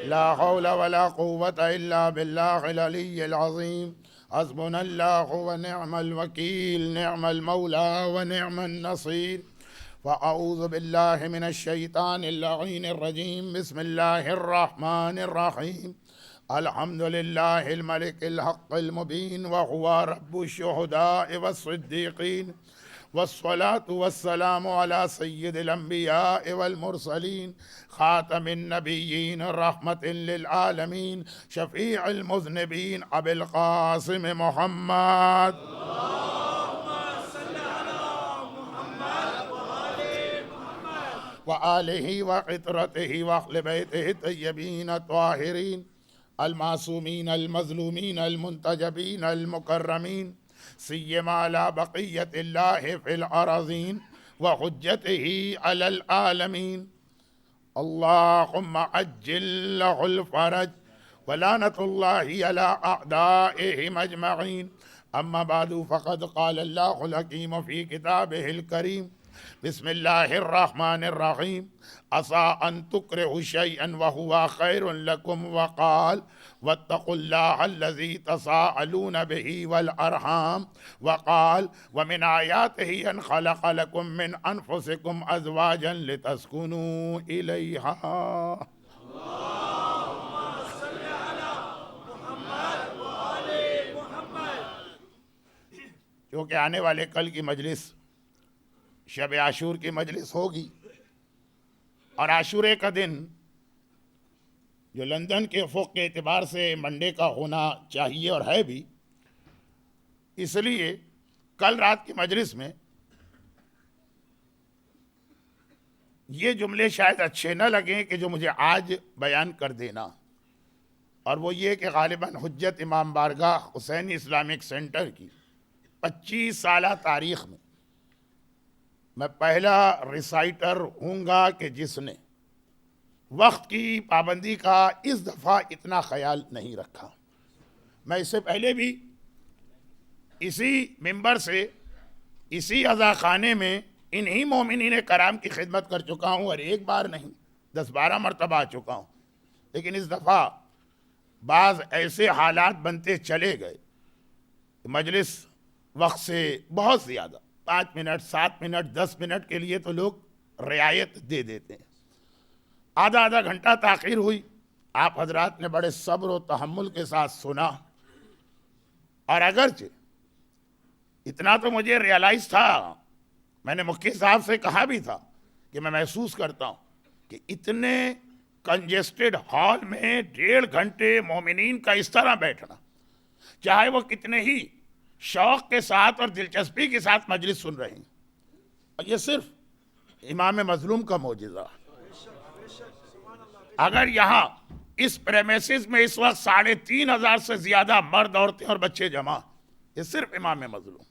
لا حول ولا قوة إلا بالله العلي العظيم. حسبنا الله ونعم الوكيل، نعم المولى ونعم النصير. وأعوذ بالله من الشيطان اللعين الرجيم. بسم الله الرحمن الرحيم. الحمد لله الملك الحق المبين، وهو رب الشهداء والصديقين، والصلاة والسلام على سيد الأنبياء والمرسلين، خاتم النبيين، رحمة للعالمين، شفيع المذنبين، أبي القاسم محمد. وآله وعطرته وأهل بيته الطيبين الطاهرين المعصومين المظلومين المنتجبين المكرمين، سيما على بقية الله في الأراضين وحجته على العالمين. اللهم عجل له الفرج، ولعنة الله على أعدائهم أجمعين. أما بعد، فقد قال الله الحكيم في كتابه الكريم: بسم الله الرحمن الرحيم. عسى أن تكرهوا شيئا وهو خير لكم، وقال: واتقوا الله الذي تساءلون به والأرحام، وقال: ومن آياته أن خلق لكم من أنفسكم أزواجا لتسكنوا إليها. کیونکہ آنے والے کل کی مجلس شب عاشور کی مجلس ہوگی، اور عاشورے کا دن جو لندن کے افق کے اعتبار سے منڈے کا ہونا چاہیے اور ہے بھی، اس لیے کل رات کی مجلس میں یہ جملے شاید اچھے نہ لگیں کہ جو مجھے آج بیان کر دینا، اور وہ یہ کہ غالباً حجت امام بارگاہ حسینی اسلامک سینٹر کی 25 سالہ تاریخ میں میں پہلا ریسائٹر ہوں گا کہ جس نے وقت کی پابندی کا اس دفعہ اتنا خیال نہیں رکھا۔ میں اس سے پہلے بھی اسی ممبر سے، اسی عزاخانے میں انہی مومنین کرام کی خدمت کر چکا ہوں، اور ایک بار نہیں 10-12 مرتبہ آ چکا ہوں، لیکن اس دفعہ بعض ایسے حالات بنتے چلے گئے، مجلس وقت سے بہت زیادہ 5 منٹ 7 منٹ 10 منٹ کے لیے تو لوگ رعایت دے دیتے ہیں۔ آدھا گھنٹہ تاخیر ہوئی، آپ حضرات نے بڑے صبر و تحمل کے ساتھ سنا، اور اگرچہ اتنا تو مجھے ریالائز تھا، میں نے مکی صاحب سے کہا بھی تھا کہ میں محسوس کرتا ہوں کہ اتنے کنجسٹڈ ہال میں 1.5 گھنٹے مومنین کا اس طرح بیٹھنا، چاہے وہ کتنے ہی شوق کے ساتھ اور دلچسپی کے ساتھ مجلس سن رہے ہیں، اور یہ صرف امام مظلوم کا معجزہ۔ اگر یہاں اس پریمیسز میں اس وقت 3500 سے زیادہ مرد، عورتیں اور بچے جمع، یہ صرف امام مظلوم۔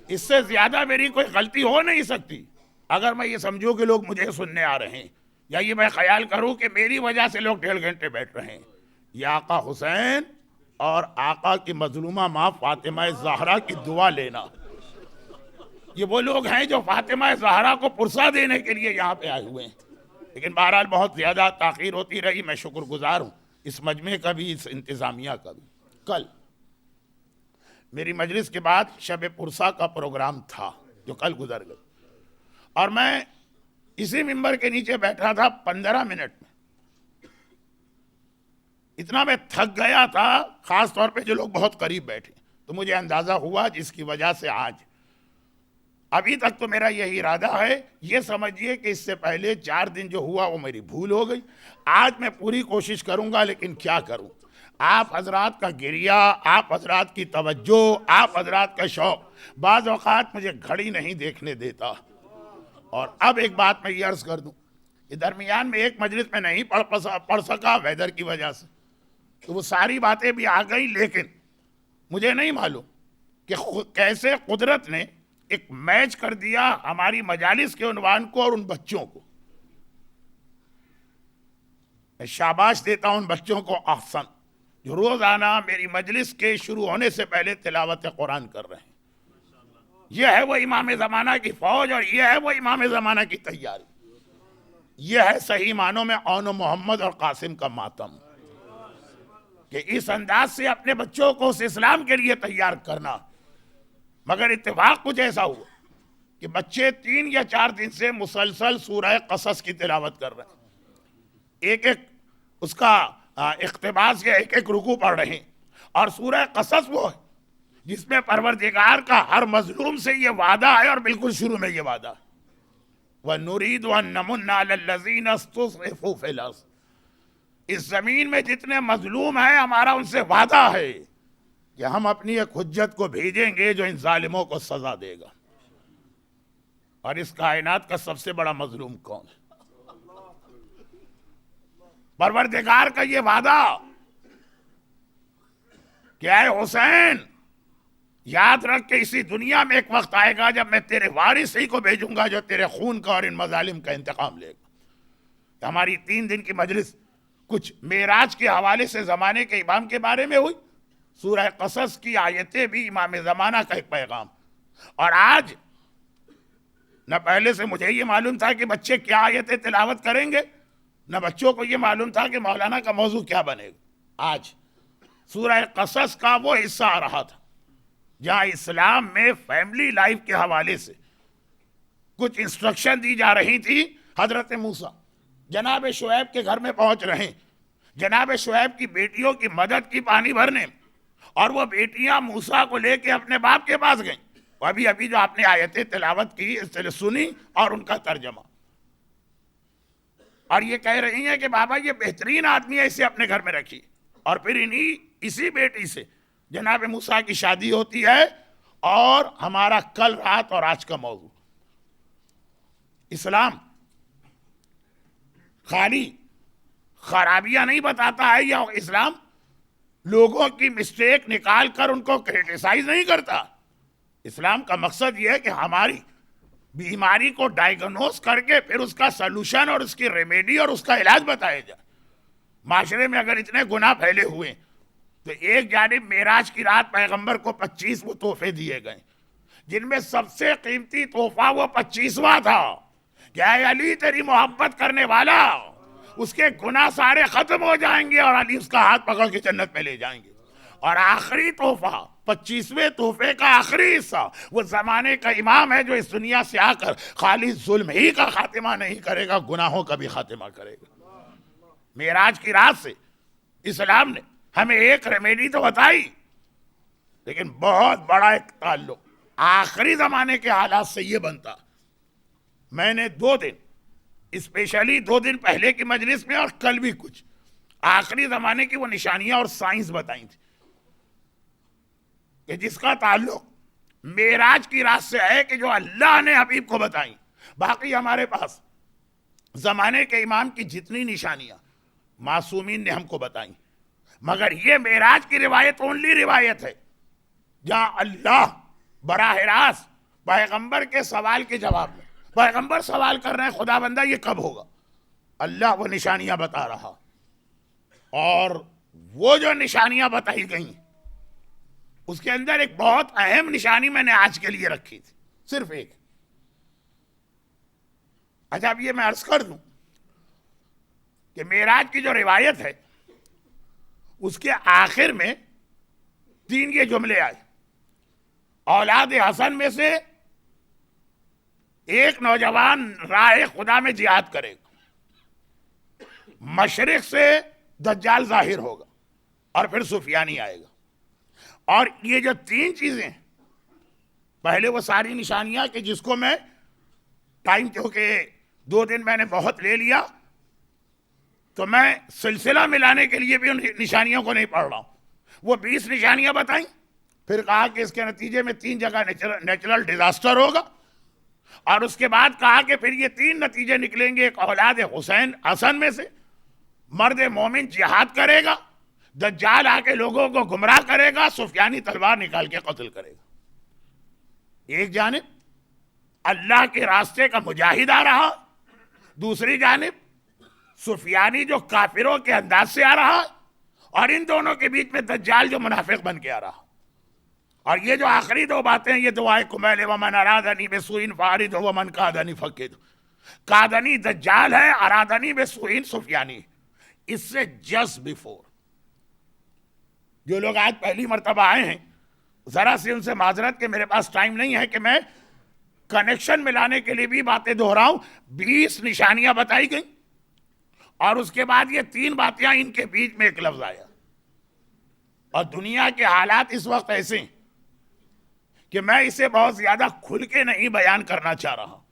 اس سے زیادہ میری کوئی غلطی ہو نہیں سکتی اگر میں یہ سمجھوں کہ لوگ مجھے سننے آ رہے ہیں، یا یہ میں خیال کروں کہ میری وجہ سے لوگ 1.5 گھنٹے بیٹھ رہے ہیں۔ یہ آقا حسین اور آقا کی مظلومہ ماں فاطمہ زہرا کی دعا لینا، یہ وہ لوگ ہیں جو فاطمہ زہرا کو پرسہ دینے کے لیے یہاں پہ آئے ہوئے ہیں۔ لیکن بہرحال بہت زیادہ تاخیر ہوتی رہی، میں شکر گزار ہوں اس مجمع کا بھی، اس انتظامیہ کا بھی۔ کل میری مجلس کے بعد شب پرسہ کا پروگرام تھا جو کل گزر گئی، اور میں اسی ممبر کے نیچے بیٹھا تھا 15 منٹ میں اتنا میں تھک گیا تھا، خاص طور پہ جو لوگ بہت قریب بیٹھے، تو مجھے اندازہ ہوا جس کی وجہ سے آج ابھی تک تو میرا یہی ارادہ ہے، یہ سمجھیے کہ اس سے پہلے 4 دن جو ہوا وہ میری بھول ہو گئی۔ آج میں پوری کوشش کروں گا، لیکن کیا کروں، آپ حضرات کا گریہ، آپ حضرات کی توجہ، آپ حضرات کا شوق بعض اوقات مجھے گھڑی نہیں دیکھنے دیتا۔ اور اب ایک بات میں یہ عرض کر دوں کہ درمیان میں ایک مجلس میں نہیں پڑھ سکا ویدر کی وجہ سے، تو وہ ساری باتیں بھی آ گئی، لیکن مجھے نہیں معلوم کہ کیسے قدرت نے ایک میچ کر دیا ہماری مجالس کے عنوان کو اور ان بچوں کو۔ میں شاباش دیتا ہوں ان بچوں کو، احسن، جو روزانہ میری مجلس کے شروع ہونے سے پہلے تلاوت قرآن کر رہے ہیں۔ یہ ہے وہ امام زمانہ کی فوج اور یہ ہے وہ امام زمانہ کی تیاری. یہ ہے صحیح معنوں میں اون و محمد اور قاسم کا ماتم، کہ اس انداز سے اپنے بچوں کو اس اسلام کے لیے تیار کرنا. مگر اتفاق کچھ ایسا ہوا کہ بچے 3 یا 4 دن سے مسلسل سورہ قصص کی تلاوت کر رہے ہیں، ایک ایک اس کا اقتباس یا ایک ایک رکوع پڑھ رہے ہیں. اور سورہ قصص وہ ہے جس میں پروردگار کا ہر مظلوم سے یہ وعدہ ہے، اور بالکل شروع میں یہ وعدہ ہے وَنُرِيدُ أَن نَّمُنَّ عَلَى الَّذِينَ اسْتُضْعِفُوا فِي الْأَرْضِ. اس زمین میں جتنے مظلوم ہیں ہمارا ان سے وعدہ ہے کہ ہم اپنی ایک حجت کو بھیجیں گے جو ان ظالموں کو سزا دے گا. اور اس کائنات کا سب سے بڑا مظلوم کون ہے؟ پروردگار کا یہ وعدہ کہ اے حسین یاد رکھ کہ اسی دنیا میں ایک وقت آئے گا جب میں تیرے وارث ہی کو بھیجوں گا جو تیرے خون کا اور ان مظالم کا انتقام لے گا. ہماری 3 دن کی مجلس کچھ معراج کے حوالے سے زمانے کے امام کے بارے میں ہوئی. سورہ قصص کی آیتیں بھی امام زمانہ کا ایک پیغام. اور آج نہ پہلے سے مجھے یہ معلوم تھا کہ بچے کیا آیتیں تلاوت کریں گے، نہ بچوں کو یہ معلوم تھا کہ مولانا کا موضوع کیا بنے گا. آج سورہ قصص کا وہ حصہ آ رہا تھا جہاں اسلام میں فیملی لائف کے حوالے سے کچھ انسٹرکشن دی جا رہی تھی. حضرت موسیٰ جناب شعیب کے گھر میں پہنچ رہے ہیں، جناب شعیب کی بیٹیوں کی مدد کی پانی بھرنے، اور وہ بیٹیاں موسیٰ کو لے کے اپنے باپ کے پاس گئیں. ابھی جو آپ نے آیتیں تلاوت کی اس سے سنی اور ان کا ترجمہ، اور یہ کہہ رہی ہیں کہ بابا یہ بہترین آدمی ہے، اسے اپنے گھر میں رکھی. اور پھر اسی بیٹی سے جناب موسیٰ کی شادی ہوتی ہے. اور ہمارا کل رات اور آج کا موضوع، اسلام خالی خرابیاں نہیں بتاتا ہے، یا اسلام لوگوں کی مسٹیک نکال کر ان کو کرٹیسائز نہیں کرتا. اسلام کا مقصد یہ ہے کہ ہماری بیماری کو ڈائیگنوز کر کے پھر اس کا سلوشن اور اس کی ریمیڈی اور اس کا علاج بتایا جائے. معاشرے میں اگر اتنے گناہ پھیلے ہوئے تو ایک جانب معراج کی رات پیغمبر کو 25 وہ تحفے دیے گئے، جن میں سب سے قیمتی تحفہ وہ 25واں تھا کہ اے علی تیری محبت کرنے والا، اس کے گناہ سارے ختم ہو جائیں گے اور علی اس کا ہاتھ پکڑ کے جنت میں لے جائیں گے. اور آخری تحفہ 25ویں تحفے کا آخری حصہ وہ زمانے کا امام ہے جو اس دنیا سے آ کر خالی ظلم ہی کا خاتمہ نہیں کرے گا، گناہوں کا بھی خاتمہ کرے گا. معراج کی رات سے اسلام نے ہمیں ایک ریمیڈی تو بتائی، لیکن بہت بڑا ایک تعلق آخری زمانے کے حالات سے یہ بنتا. میں نے 2 دن اسپیشلی 2 دن پہلے کی مجلس میں اور کل بھی کچھ آخری زمانے کی وہ نشانیاں اور سائنس بتائی تھی کہ جس کا تعلق معراج کی رات سے ہے کہ جو اللہ نے حبیب کو بتائیں. باقی ہمارے پاس زمانے کے امام کی جتنی نشانیاں معصومین نے ہم کو بتائیں، مگر یہ معراج کی روایت اونلی روایت ہے جہاں اللہ براہ راست پیغمبر کے سوال کے جواب میں، پیغمبر سوال کر رہے ہیں خدا بندہ یہ کب ہوگا، اللہ وہ نشانیاں بتا رہا. اور وہ جو نشانیاں بتائی گئیں اس کے اندر ایک بہت اہم نشانی میں نے آج کے لیے رکھی تھی، صرف ایک. اچھا اب یہ میں عرض کر دوں کہ معراج کی جو روایت ہے اس کے آخر میں 3 یہ جملے آئے. اولاد حسن میں سے ایک نوجوان راہ خدا میں جہاد کرے گا، مشرق سے دجال ظاہر ہوگا، اور پھر سفیانی آئے گا. اور یہ جو 3 چیزیں ہیں، پہلے وہ ساری نشانیاں کہ جس کو میں ٹائم کیونکہ 2 دن میں نے بہت لے لیا تو میں سلسلہ ملانے کے لیے بھی ان نشانیوں کو نہیں پڑھ رہا ہوں. وہ 20 نشانیاں بتائیں، پھر کہا کہ اس کے نتیجے میں 3 جگہ نیچرل ڈیزاسٹر ہوگا، اور اس کے بعد کہا کہ پھر یہ 3 نتیجے نکلیں گے. ایک اولاد حسن میں سے مرد مومن جہاد کرے گا، دجال آ کے لوگوں کو گمراہ کرے گا، سفیانی تلوار نکال کے قتل کرے گا. ایک جانب اللہ کے راستے کا مجاہد آ رہا، دوسری جانب سفیانی جو کافروں کے انداز سے آ رہا، اور ان دونوں کے بیچ میں دجال جو منافق بن کے آ رہا. اور یہ جو آخری دو باتیں، یہ دعائے کمیل ومن ارادنی بسوء فارد ومن کادنی فقد. کادنی دجال ہے، ارادنی بسوء سفیانی. اس سے جسٹ بیفور جو لوگ آج پہلی مرتبہ آئے ہیں، ذرا سی ان سے معذرت کہ میرے پاس ٹائم نہیں ہے کہ میں کنیکشن ملانے کے لیے بھی باتیں دہراؤں. 20 نشانیاں بتائی گئیں اور اس کے بعد یہ 3 باتیں، ان کے بیچ میں ایک لفظ آیا. اور دنیا کے حالات اس وقت ایسے ہیں کہ میں اسے بہت زیادہ کھل کے نہیں بیان کرنا چاہ رہا ہوں.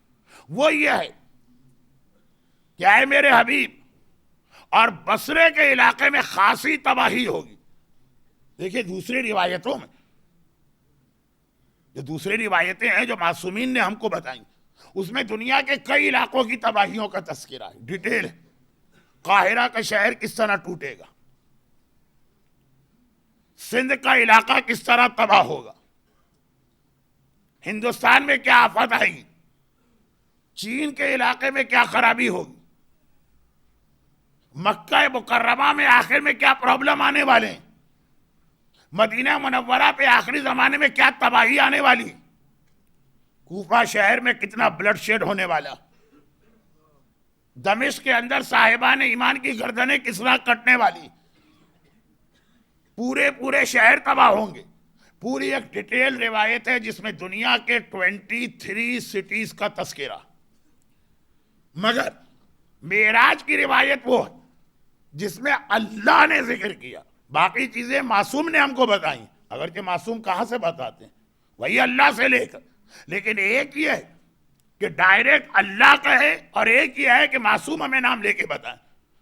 وہ یہ ہے کہ اے میرے حبیب، اور بصرے کے علاقے میں خاصی تباہی ہوگی. دیکھیے دوسری روایتوں میں، جو دوسری روایتیں ہیں جو معصومین نے ہم کو بتائیں، اس میں دنیا کے کئی علاقوں کی تباہیوں کا تذکرہ ہے، ڈیٹیل ہے. قاہرہ کا شہر کس طرح ٹوٹے گا، سندھ کا علاقہ کس طرح تباہ ہوگا، ہندوستان میں کیا آفت آئے گی، چین کے علاقے میں کیا خرابی ہوگی، مکہ مکرمہ میں آخر میں کیا پرابلم آنے والے ہیں، مدینہ منورہ پہ آخری زمانے میں کیا تباہی آنے والی، کوفہ شہر میں کتنا بلڈ شیڈ ہونے والا، دمشق کے اندر صاحبان ایمان کی گردنیں کس طرح کٹنے والی، پورے شہر تباہ ہوں گے. پوری ایک ڈیٹیل روایت ہے جس میں دنیا کے 23 سٹیز کا تذکرہ. مگر معراج کی روایت وہ ہے جس میں اللہ نے ذکر کیا، باقی چیزیں معصوم نے ہم کو بتائیں، اگرچہ معصوم کہاں سے بتاتے ہیں، وہی اللہ سے لے کر. لیکن ایک یہ ہے کہ ڈائریکٹ اللہ کہے، اور ایک یہ ہے کہ معصوم ہمیں نام لے کے بتائیں.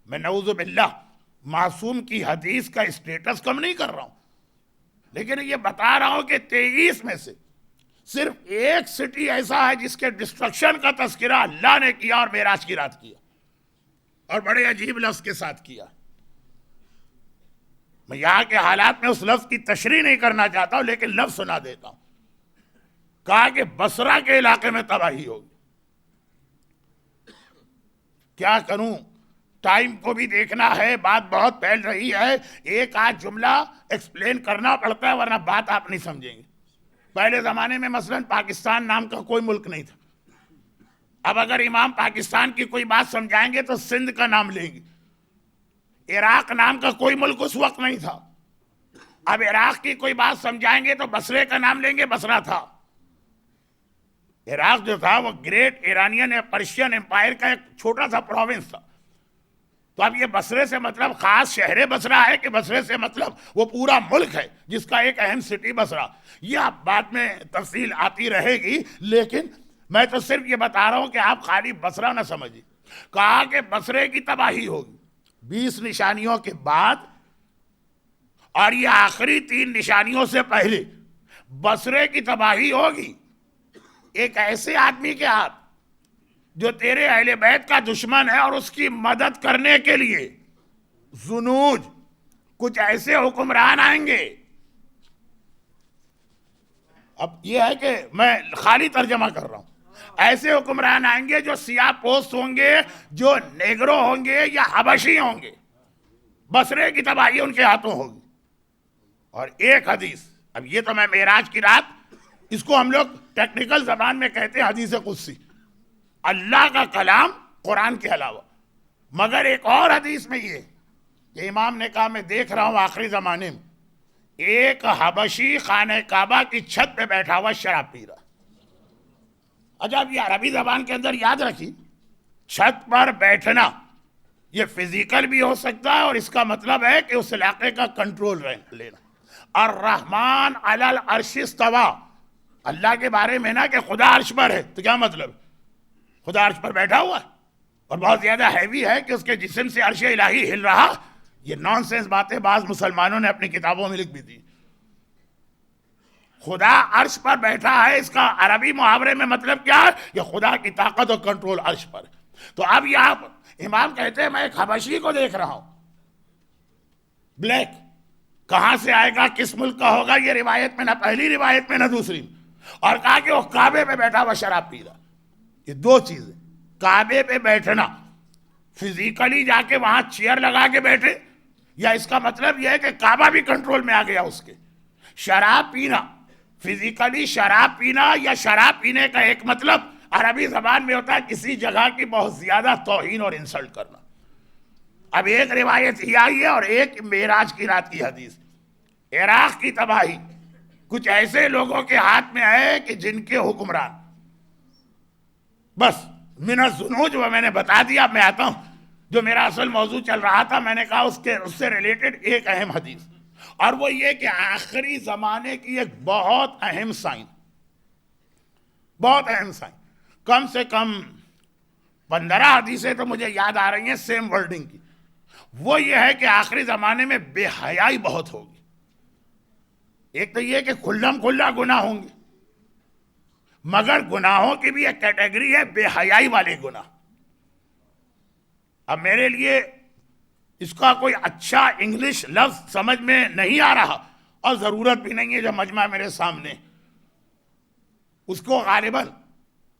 میں نعوذ باللہ معصوم کی حدیث کا اسٹیٹس کم نہیں کر رہا ہوں، لیکن یہ بتا رہا ہوں کہ 23 میں سے صرف ایک سٹی ایسا ہے جس کے ڈسٹرکشن کا تذکرہ اللہ نے کیا اور معراج کی رات کیا، اور بڑے عجیب لفظ کے ساتھ کیا. میں یہاں کے حالات میں اس لفظ کی تشریح نہیں کرنا چاہتا ہوں، لیکن لفظ سنا دیتا ہوں. کہا کہ بصرہ کے علاقے میں تباہی ہوگی. کیا کروں، ٹائم کو بھی دیکھنا ہے، بات بہت پھیل رہی ہے، ایک آدھ جملہ ایکسپلین کرنا پڑتا ہے ورنہ بات آپ نہیں سمجھیں گے. پہلے زمانے میں مثلا پاکستان نام کا کوئی ملک نہیں تھا. اب اگر امام پاکستان کی کوئی بات سمجھائیں گے تو سندھ کا نام لیں گے. عراق نام کا کوئی ملک اس وقت نہیں تھا. اب عراق کی کوئی بات سمجھائیں گے تو بصرے کا نام لیں گے، بصرہ تھا. عراق جو تھا وہ گریٹ ایرانین پرشین امپائر کا ایک چھوٹا سا پروونس تھا. تو اب یہ بصرے سے مطلب خاص شہر بصرہ ہے کہ بصرے سے مطلب وہ پورا ملک ہے جس کا ایک اہم سٹی بصرہ؟ یہ آپ بعد میں تفصیل آتی رہے گی، لیکن میں تو صرف یہ بتا رہا ہوں کہ آپ خالی بصرہ نہ سمجھیں. کہا کہ بصرے کی تباہی ہوگی 20 نشانیوں کے بعد، اور یہ آخری 3 نشانیوں سے پہلے بصرے کی تباہی ہوگی ایک ایسے آدمی کے ہاتھ جو تیرے اہل بیت کا دشمن ہے، اور اس کی مدد کرنے کے لیے زنوج کچھ ایسے حکمران آئیں گے. اب یہ ہے کہ میں خالی ترجمہ کر رہا ہوں. ایسے حکمران آئیں گے جو سیاہ پوست ہوں گے، جو نیگرو ہوں گے یا حبشی ہوں گے. بصرے کی تباہی ان کے ہاتھوں ہوگی. اور ایک حدیث، اب یہ تو میں معراج کی رات، اس کو ہم لوگ ٹیکنیکل زبان میں کہتے ہیں حدیث قدسی، اللہ کا کلام قرآن کے علاوہ. مگر ایک اور حدیث میں یہ کہ امام نے کہا میں دیکھ رہا ہوں آخری زمانے میں ایک حبشی خانہ کعبہ کی چھت پہ بیٹھا ہوا شراب پی رہا. اچھا اب یہ عربی زبان کے اندر یاد رکھی، چھت پر بیٹھنا یہ فزیکل بھی ہو سکتا ہے، اور اس کا مطلب ہے کہ اس علاقے کا کنٹرول لینا. الرحمن علی العرش استویٰ، اللہ کے بارے میں نا کہ خدا عرش پر ہے، تو کیا مطلب؟ خدا عرش پر بیٹھا ہوا ہے اور بہت زیادہ ہیوی ہے کہ اس کے جسم سے عرش الہی ہل رہا. یہ نان سینس باتیں بعض مسلمانوں نے اپنی کتابوں میں لکھ بھی دی. خدا عرش پر بیٹھا ہے، اس کا عربی محاورے میں مطلب کیا ہے؟ کہ خدا کی طاقت اور کنٹرول عرش پر. تو اب یہاں امام کہتے ہیں میں ایک حبشی کو دیکھ رہا ہوں، بلیک. کہاں سے آئے گا، کس ملک کا ہوگا، یہ روایت میں نہ پہلی روایت میں نہ دوسری میں. اور کہا کہ وہ کعبے پہ بیٹھا ہوا شراب پی رہا. یہ 2 چیزیں، کعبے پہ بیٹھنا، فزیکلی جا کے وہاں چیئر لگا کے بیٹھے، یا اس کا مطلب یہ ہے کہ کعبہ بھی کنٹرول میں آ گیا اس کے. شراب پینا فزیکلی شراب پینا یا شراب پینے کا ایک مطلب عربی زبان میں ہوتا ہے کسی جگہ کی بہت زیادہ توہین اور انسلٹ کرنا. اب ایک روایت یہ آئی ہے اور ایک معراج کی رات کی حدیث. عراق کی تباہی کچھ ایسے لوگوں کے ہاتھ میں ہے کہ جن کے حکمران بس من الزنوج وہ میں نے بتا دیا. اب میں آتا ہوں جو میرا اصل موضوع چل رہا تھا. میں نے کہا اس سے ریلیٹڈ ایک اہم حدیث, اور وہ یہ کہ آخری زمانے کی ایک بہت اہم سائن, بہت اہم سائن, کم سے کم 15 حدیثیں تو مجھے یاد آ رہی ہیں سیم ورڈنگ کی. وہ یہ ہے کہ آخری زمانے میں بے حیائی بہت ہوگی. ایک تو یہ کہ کھلم کھلا گناہ ہوں گے, مگر گناہوں کی بھی ایک کیٹیگری ہے بے حیائی والے گناہ. اب میرے لیے اس کا کوئی اچھا انگلش لفظ سمجھ میں نہیں آ رہا, اور ضرورت بھی نہیں ہے. جو مجمع میرے سامنے اس کو غالباً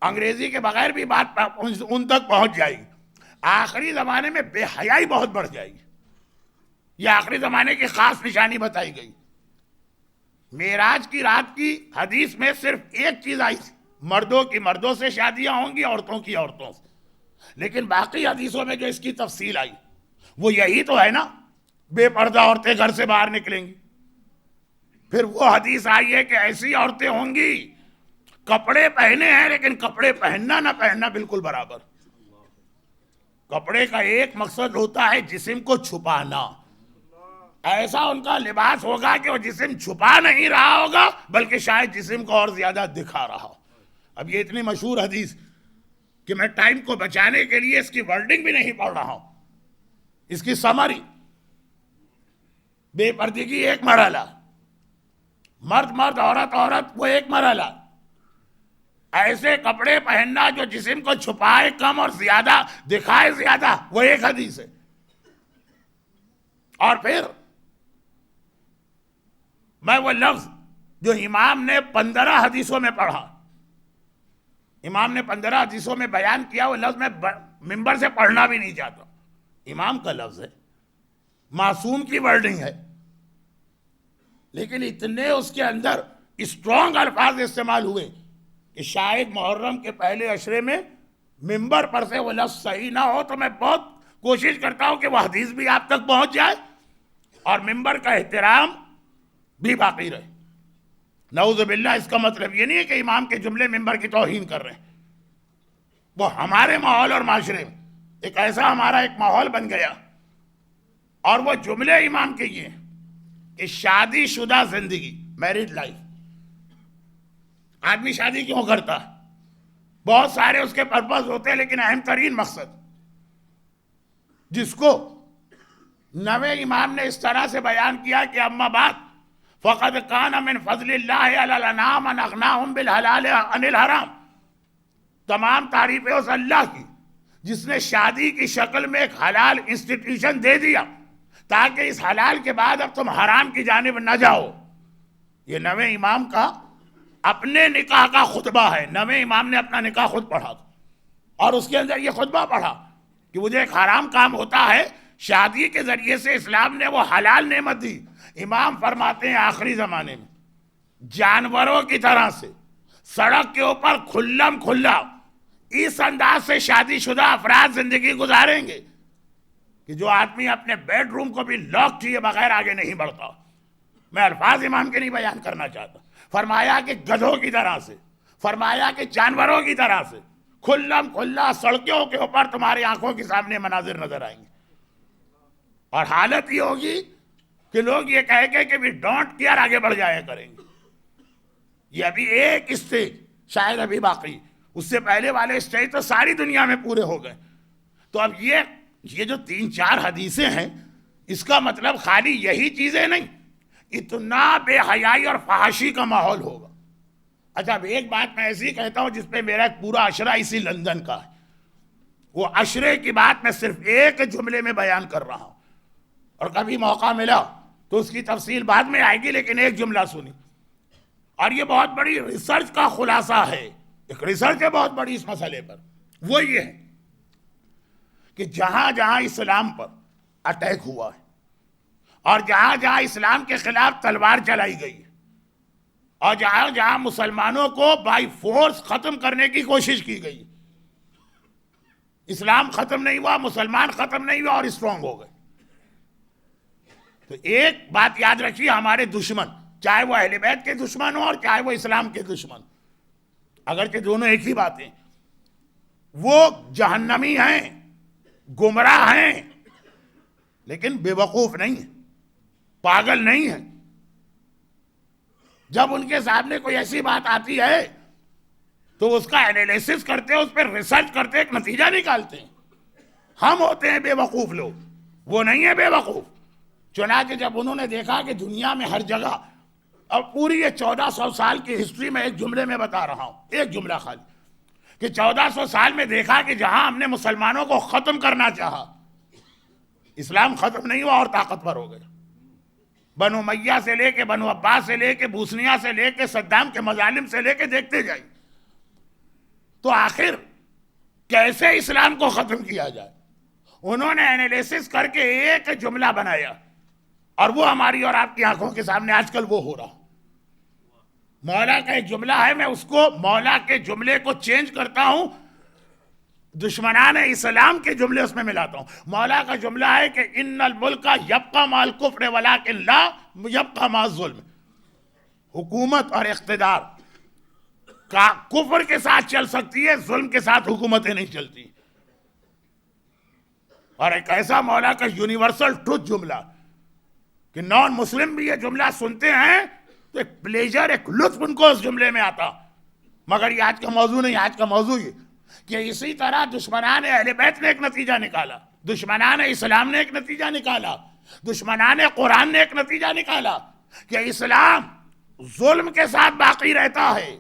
انگریزی کے بغیر بھی بات ان تک پہنچ جائے گی. آخری زمانے میں بے حیائی بہت بڑھ جائے گی. یہ آخری زمانے کی خاص نشانی بتائی گئی. معراج کی رات کی حدیث میں صرف ایک چیز آئی تھی, مردوں کی مردوں سے شادیاں ہوں گی, عورتوں کی عورتوں سے. لیکن باقی حدیثوں میں جو اس کی تفصیل آئی وہ یہی تو ہے نا, بے پردہ عورتیں گھر سے باہر نکلیں گی. پھر وہ حدیث آئی ہے کہ ایسی عورتیں ہوں گی کپڑے پہنے ہیں لیکن کپڑے پہننا نہ پہننا بالکل برابر. کپڑے کا ایک مقصد ہوتا ہے جسم کو چھپانا. ایسا ان کا لباس ہوگا کہ وہ جسم چھپا نہیں رہا ہوگا بلکہ شاید جسم کو اور زیادہ دکھا رہا ہو. اب یہ اتنی مشہور حدیث کہ میں ٹائم کو بچانے کے لیے اس کی ورڈنگ بھی نہیں پڑھ رہا ہوں. اس کی سمری, بے پردگی ایک مرحلہ, مرد مرد عورت عورت وہ ایک مرحلہ, ایسے کپڑے پہننا جو جسم کو چھپائے کم اور زیادہ دکھائے زیادہ وہ ایک حدیث ہے. اور پھر میں وہ لفظ جو امام نے 15 حدیثوں میں پڑھا, امام نے 15 حدیثوں میں بیان کیا, وہ لفظ میں ممبر سے پڑھنا بھی نہیں چاہتا. امام کا لفظ ہے, معصوم کی ورڈنگ ہے, لیکن اتنے اس کے اندر اسٹرانگ الفاظ استعمال ہوئے کہ شاید محرم کے پہلے عشرے میں ممبر پر سے وہ لفظ صحیح نہ ہو تو میں بہت کوشش کرتا ہوں کہ وہ حدیث بھی آپ تک پہنچ جائے اور ممبر کا احترام بھی باقی رہے. نعوذ باللہ, اس کا مطلب یہ نہیں ہے کہ امام کے جملے ممبر کی توہین کر رہے ہیں. وہ ہمارے ماحول اور معاشرے میں ایک ایسا ہمارا ایک ماحول بن گیا, اور وہ جملے امام کے یہ ہیں کہ شادی شدہ زندگی, میرڈ لائف, آدمی شادی کیوں کرتا ہے؟ بہت سارے اس کے پرپز ہوتے ہیں, لیکن اہم ترین مقصد جس کو نوے امام نے اس طرح سے بیان کیا کہ اما بعد فقد کان من فضل اللہ علی الانام ان اغناہم بالحلال عن الحرام. تمام تعریفیں اس اللہ کی جس نے شادی کی شکل میں ایک حلال انسٹیٹیوشن دے دیا تاکہ اس حلال کے بعد اب تم حرام کی جانب نہ جاؤ. یہ نوے امام کا اپنے نکاح کا خطبہ ہے. نوے امام نے اپنا نکاح خود پڑھا اور اس کے اندر یہ خطبہ پڑھا کہ مجھے ایک حرام کام ہوتا ہے, شادی کے ذریعے سے اسلام نے وہ حلال نعمت دی. امام فرماتے ہیں آخری زمانے میں جانوروں کی طرح سے سڑک کے اوپر کھلم کھلا اس انداز سے شادی شدہ افراد زندگی گزاریں گے کہ جو آدمی اپنے بیڈ روم کو بھی لاک کیے بغیر آگے نہیں بڑھتا. میں الفاظ امام کے نہیں بیان کرنا چاہتا. فرمایا کہ گدھوں کی طرح سے, فرمایا کہ جانوروں کی طرح سے کھلم کھلا سڑکوں کے اوپر تمہاری آنکھوں کے سامنے مناظر نظر آئیں گے. اور حالت یہ ہوگی کہ لوگ یہ کہہ کے کہ بھی ڈونٹ کیئر آگے بڑھ جایا کریں گے. یہ ابھی ایک اسٹیج شاید ابھی باقی, اس سے پہلے والے اسٹیج تو ساری دنیا میں پورے ہو گئے. تو اب یہ جو 3-4 حدیثیں ہیں اس کا مطلب خالی یہی چیزیں نہیں, اتنا بے حیائی اور فحاشی کا ماحول ہوگا. اچھا اب ایک بات میں ایسی کہتا ہوں جس پہ میرا ایک پورا عشرہ اسی لندن کا ہے. وہ عشرے کی بات میں صرف ایک جملے میں بیان کر رہا ہوں, اور کبھی موقع ملا تو اس کی تفصیل بعد میں آئے گی, لیکن ایک جملہ سنی. اور یہ بہت بڑی ریسرچ کا خلاصہ ہے, ایک ریسرچ ہے بہت بڑی اس مسئلے پر. وہ یہ ہے کہ جہاں جہاں اسلام پر اٹیک ہوا ہے اور جہاں جہاں اسلام کے خلاف تلوار چلائی گئی ہے, اور جہاں جہاں مسلمانوں کو بائی فورس ختم کرنے کی کوشش کی گئی، اسلام ختم نہیں ہوا، مسلمان ختم نہیں ہوا اور اسٹرانگ ہو گئے۔ تو ایک بات یاد رکھیے، ہمارے دشمن چاہے وہ اہل بیت کے دشمن ہوں اور چاہے وہ اسلام کے دشمن، اگرچہ دونوں ایک ہی باتیں، وہ جہنمی ہیں، گمراہ ہیں، لیکن بے وقوف نہیں ہیں، پاگل نہیں ہیں۔ جب ان کے سامنے کوئی ایسی بات آتی ہے تو اس کا انالیسس کرتے ہیں، اس پہ ریسرچ کرتے، ایک نتیجہ نکالتے ہیں۔ ہم ہوتے ہیں بے وقوف لوگ، وہ نہیں ہے بے وقوف۔ چنانچہ جب انہوں نے دیکھا کہ دنیا میں ہر جگہ، اب پوری یہ 1400 سال کی ہسٹری میں ایک جملے میں بتا رہا ہوں، ایک جملہ خالی، کہ 1400 سال میں دیکھا کہ جہاں ہم نے مسلمانوں کو ختم کرنا چاہا، اسلام ختم نہیں ہوا اور طاقتور ہو گئے۔ بنو امیہ سے لے کے بنو عباس سے لے کے بوسنیا سے لے کے صدام کے مظالم سے لے کے دیکھتے جائیں، تو آخر کیسے اسلام کو ختم کیا جائے؟ انہوں نے انالیسس کر کے ایک جملہ بنایا، اور وہ ہماری اور آپ کی آنکھوں کے سامنے آج کل وہ ہو رہا۔ مولا کا ایک جملہ ہے، میں اس کو مولا کے جملے کو چینج کرتا ہوں، دشمنان اسلام کے جملے اس میں ملاتا ہوں۔ مولا کا جملہ ہے کہ ان الملک یبقی مع الکفر ولکن لا یبقی مع الظلم، حکومت اور اقتدار کا کفر کے ساتھ چل سکتی ہے، ظلم کے ساتھ حکومتیں نہیں چلتی۔ اور ایک ایسا مولا کا یونیورسل ٹروتھ جملہ کہ نان مسلم بھی یہ جملہ سنتے ہیں تو ایک پلیجر، ایک لطف ان کو اس جملے میں آتا۔ مگر یہ آج کا موضوع نہیں، آج کا موضوع یہ کہ اسی طرح دشمنان اہل بیت نے ایک نتیجہ نکالا، دشمنان اسلام نے ایک نتیجہ نکالا، دشمنان قرآن نے ایک نتیجہ نکالا کہ اسلام ظلم کے ساتھ باقی رہتا ہے،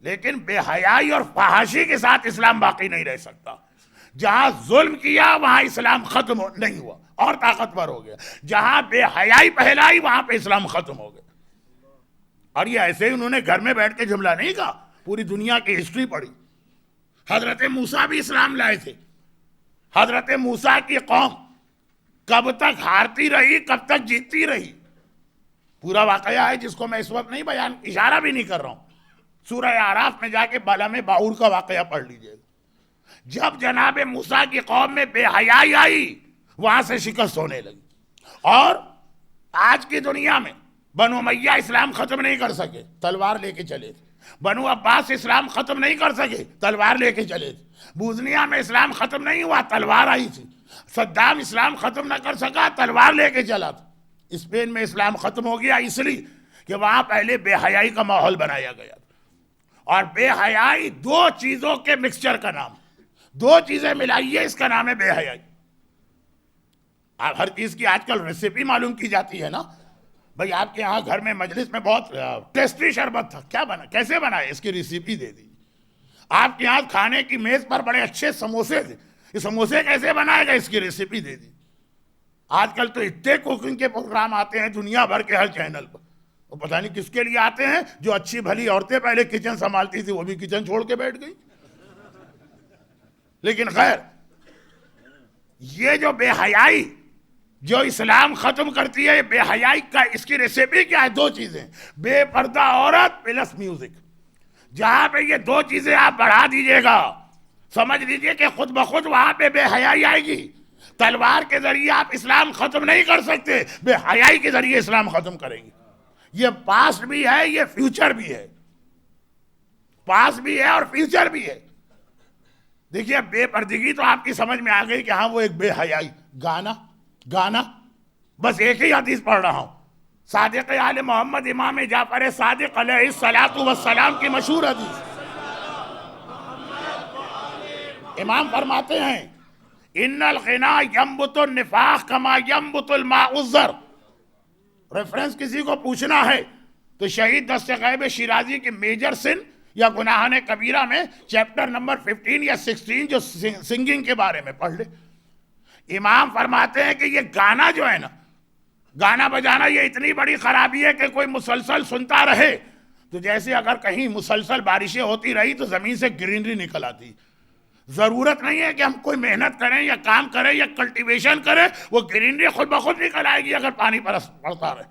لیکن بے حیائی اور فحاشی کے ساتھ اسلام باقی نہیں رہ سکتا۔ جہاں ظلم کیا وہاں اسلام ختم نہیں ہوا اور طاقتور ہو گیا، جہاں بے حیائی پھیلائی وہاں پہ اسلام ختم ہو گیا۔ اور یہ ایسے ہی انہوں نے گھر میں بیٹھ کے جملہ نہیں کہا، پوری دنیا کی ہسٹری پڑھی۔ حضرت موسیٰ بھی اسلام لائے تھے، حضرت موسیٰ کی قوم کب تک ہارتی رہی، کب تک جیتتی رہی، پورا واقعہ ہے جس کو میں اس وقت نہیں بیان، اشارہ بھی نہیں کر رہا ہوں۔ سورہ اعراف میں جا کے بالام باعور کا واقعہ پڑھ لیجئے۔ جب جناب موسیٰ کی قوم میں بے حیائی آئی، وہاں سے شکست ہونے لگی۔ اور آج کی دنیا میں بنو امیہ اسلام ختم نہیں کر سکے، تلوار لے کے چلے تھے۔ بنو عباس اسلام ختم نہیں کر سکے، تلوار لے کے چلے تھے۔ بوزنیا میں اسلام ختم نہیں ہوا، تلوار آئی تھی۔ صدام اسلام ختم نہ کر سکا، تلوار لے کے چلا تھا۔ اسپین میں اسلام ختم ہو گیا اس لیے کہ وہاں پہلے بے حیائی کا ماحول بنایا گیا تھا۔ اور بے حیائی دو چیزوں کے مکسچر کا نام، دو چیزیں ملائیے، اس کا نام ہے بے حیائی۔ ہر چیز کی آج کل ریسیپی معلوم کی جاتی ہے نا، بھئی آپ کے ہاں گھر میں مجلس میں بہت ٹیسٹی شربت تھا، کیا بنا، کیسے بنائے، اس کی ریسیپی دے دی۔ آپ کے ہاں کھانے کی میز پر بڑے اچھے سموسے تھے، یہ سموسے کیسے بنائے گا، اس کی ریسیپی دے دی۔ آج کل تو اتنے کوکنگ کے پروگرام آتے ہیں دنیا بھر کے ہر چینل پر، وہ پتہ نہیں کس کے لیے آتے ہیں۔ جو اچھی بھلی عورتیں پہلے کچن سنبھالتی تھی وہ بھی کچن چھوڑ کے بیٹھ گئی۔ لیکن خیر، یہ جو بے حیائی جو اسلام ختم کرتی ہے، بے حیائی کا اس کی ریسیپی کیا ہے؟ دو چیزیں، بے پردہ عورت پلس میوزک۔ جہاں پہ یہ دو چیزیں آپ بڑھا دیجئے گا، سمجھ لیجئے کہ خود بخود وہاں پہ بے حیائی آئے گی۔ تلوار کے ذریعے آپ اسلام ختم نہیں کر سکتے، بے حیائی کے ذریعے اسلام ختم کریں گے۔ یہ پاسٹ بھی ہے، یہ فیوچر بھی ہے، پاسٹ بھی ہے اور فیوچر بھی ہے۔ دیکھیے بے پردگی تو آپ کی سمجھ میں آ گئی کہ ہاں وہ ایک بے حیائی، گانا، بس ایک ہی حدیث پڑھ رہا ہوں، صادق آل محمد امام جعفر صادق علیہ الصلاۃ والسلام کی مشہور حدیث۔ امام فرماتے ہیں ان الغنا ینبت النفاق کما ینبت الماء الزر۔ ریفرنس کسی کو پوچھنا ہے تو شہید دست غیب شیرازی کی میجر سن یا گناہان کبیرہ میں چیپٹر نمبر 15 یا 16 جو سنگنگ کے بارے میں پڑھ لے۔ امام فرماتے ہیں کہ یہ گانا جو ہے نا، گانا بجانا، یہ اتنی بڑی خرابی ہے کہ کوئی مسلسل سنتا رہے تو جیسے اگر کہیں مسلسل بارشیں ہوتی رہی تو زمین سے گرینری نکل آتی۔ ضرورت نہیں ہے کہ ہم کوئی محنت کریں یا کام کریں یا کلٹیویشن کریں، وہ گرینری خود بخود نکل آئے گی اگر پانی پڑتا رہے۔